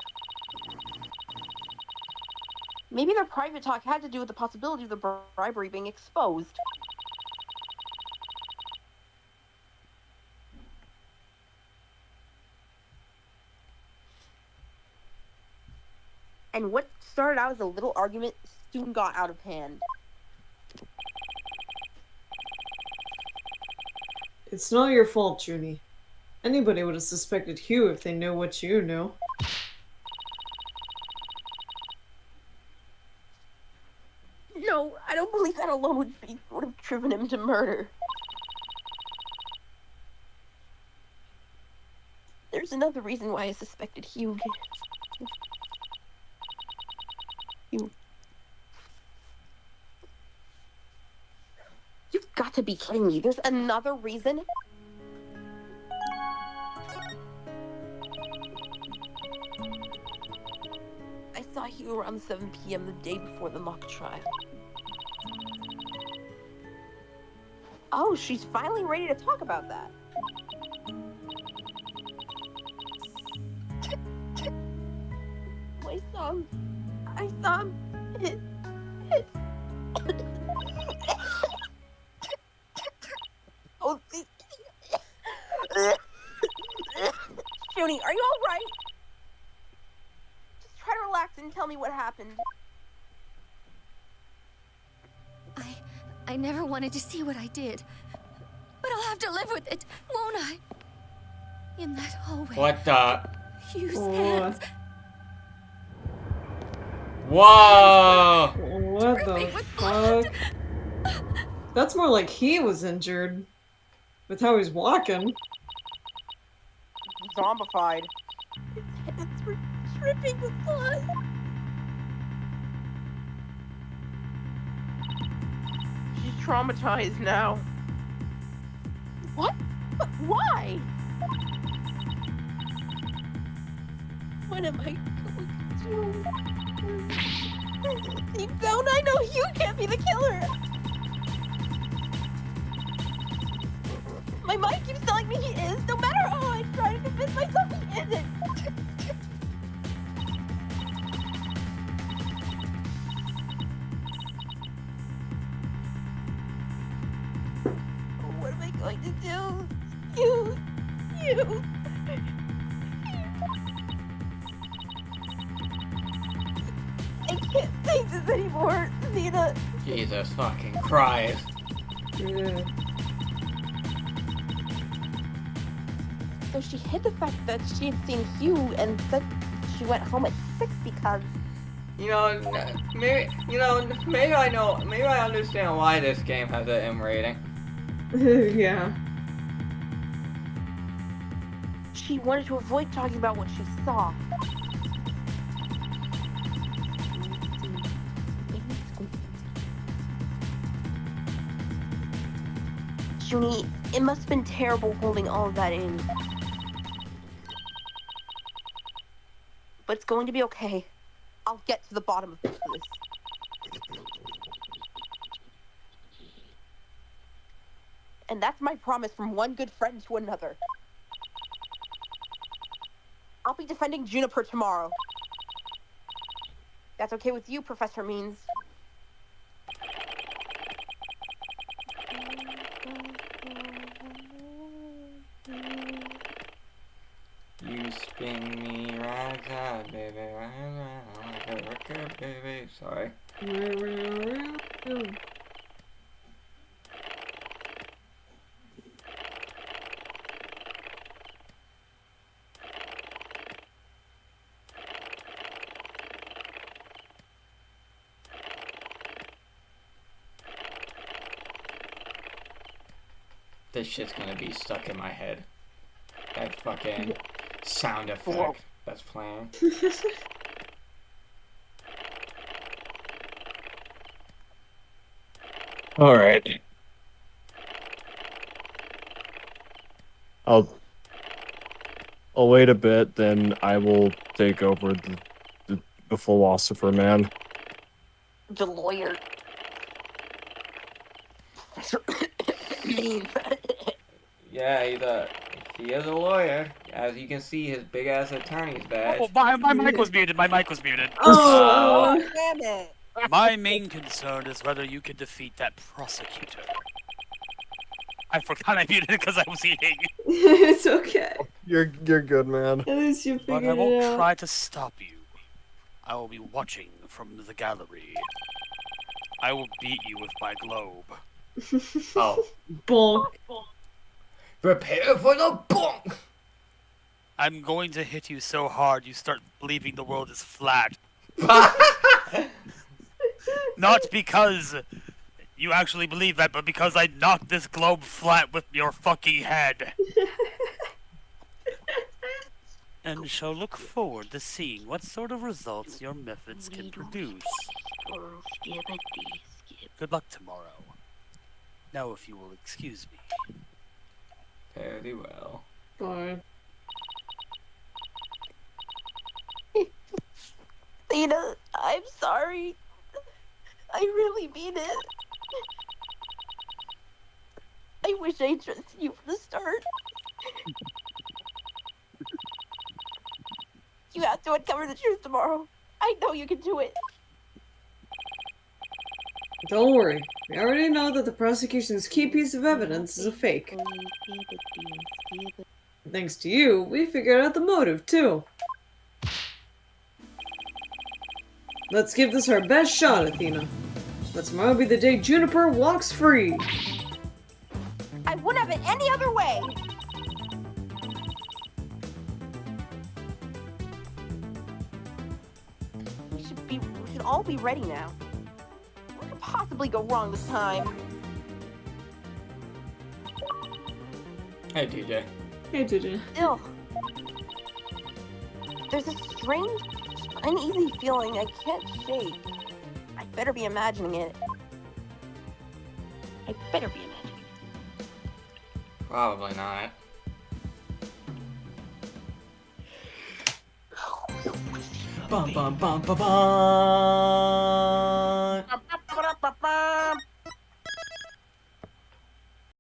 Maybe their private talk had to do with the possibility of the bribery being exposed. And what started out as a little argument soon got out of hand. It's not your fault, Junie. Anybody would have suspected Hugh if they knew what you knew. No, I don't believe that alone would have driven him to murder. There's another reason why I suspected Hugh. You've got to be kidding me. There's another reason? I saw Hugh around 7 p.m. the day before the mock trial. Oh, she's finally ready to talk about that. I saw him. Oh, Junie, are you all right? Just try to relax and tell me what happened. I never wanted to see what I did. But I'll have to live with it, won't I? In that hallway. What the? Hugh's Oh. hands. Whoa! What the fuck? That's more like he was injured. With how he's walking. Zombified. His hands were dripping with blood. She's traumatized now. What? But why? What am I going to do? Deep down, I know you can't be the killer. My mind keeps telling me he is, no matter how I try to convince myself he isn't. What am I going to do? You. I can't take this anymore, Nina. Jesus fucking Christ. Yeah. So she hid the fact that she had seen Hugh and said she went home at 6 because... Maybe I understand why this game has an M rating. Yeah. She wanted to avoid talking about what she saw. Junie, it must have been terrible holding all of that in. But it's going to be okay. I'll get to the bottom of this. And that's my promise from one good friend to another. I'll be defending Juniper tomorrow. That's okay with you, Professor Means. You spin me right side, baby, right like a record, baby. Sorry. This shit's gonna be stuck in my head. That fucking sound effect that's playing. Alright. I'll wait a bit, then I will take over the philosopher man. The lawyer. Yeah, he is a lawyer. As you can see, his big ass attorney's badge. Oh, my mic was muted. My mic was muted. Oh, Damn it. My main concern is whether you can defeat that prosecutor. I forgot I muted it because I was eating. it's okay. You're good, man. At least you But I figured it won't out. try to stop you. I will be watching from the gallery. I will beat you with my globe. Oh. Bonk. Prepare for the bonk! I'm going to hit you so hard you start believing the world is flat. Not because you actually believe that, but because I knocked this globe flat with your fucking head. And shall look forward to seeing what sort of results your methods can produce. Good luck tomorrow. Now if you will excuse me. Very well. Fine. Lena, I'm sorry. I really mean it. I wish I trusted you from the start. You have to uncover the truth tomorrow. I know you can do it. Don't worry. We already know that the prosecution's key piece of evidence is a fake. Thanks to you, we figured out the motive, too. Let's give this our best shot, Athena. Let tomorrow be the day Juniper walks free. I wouldn't have it any other way. We should all be ready now. What could possibly go wrong this time? Hey, TJ. Hey, Gigi. Still, there's a strange, uneasy feeling I can't shake. I better be imagining it. I better be imagining it. Probably not. Bum bum bum bum bum.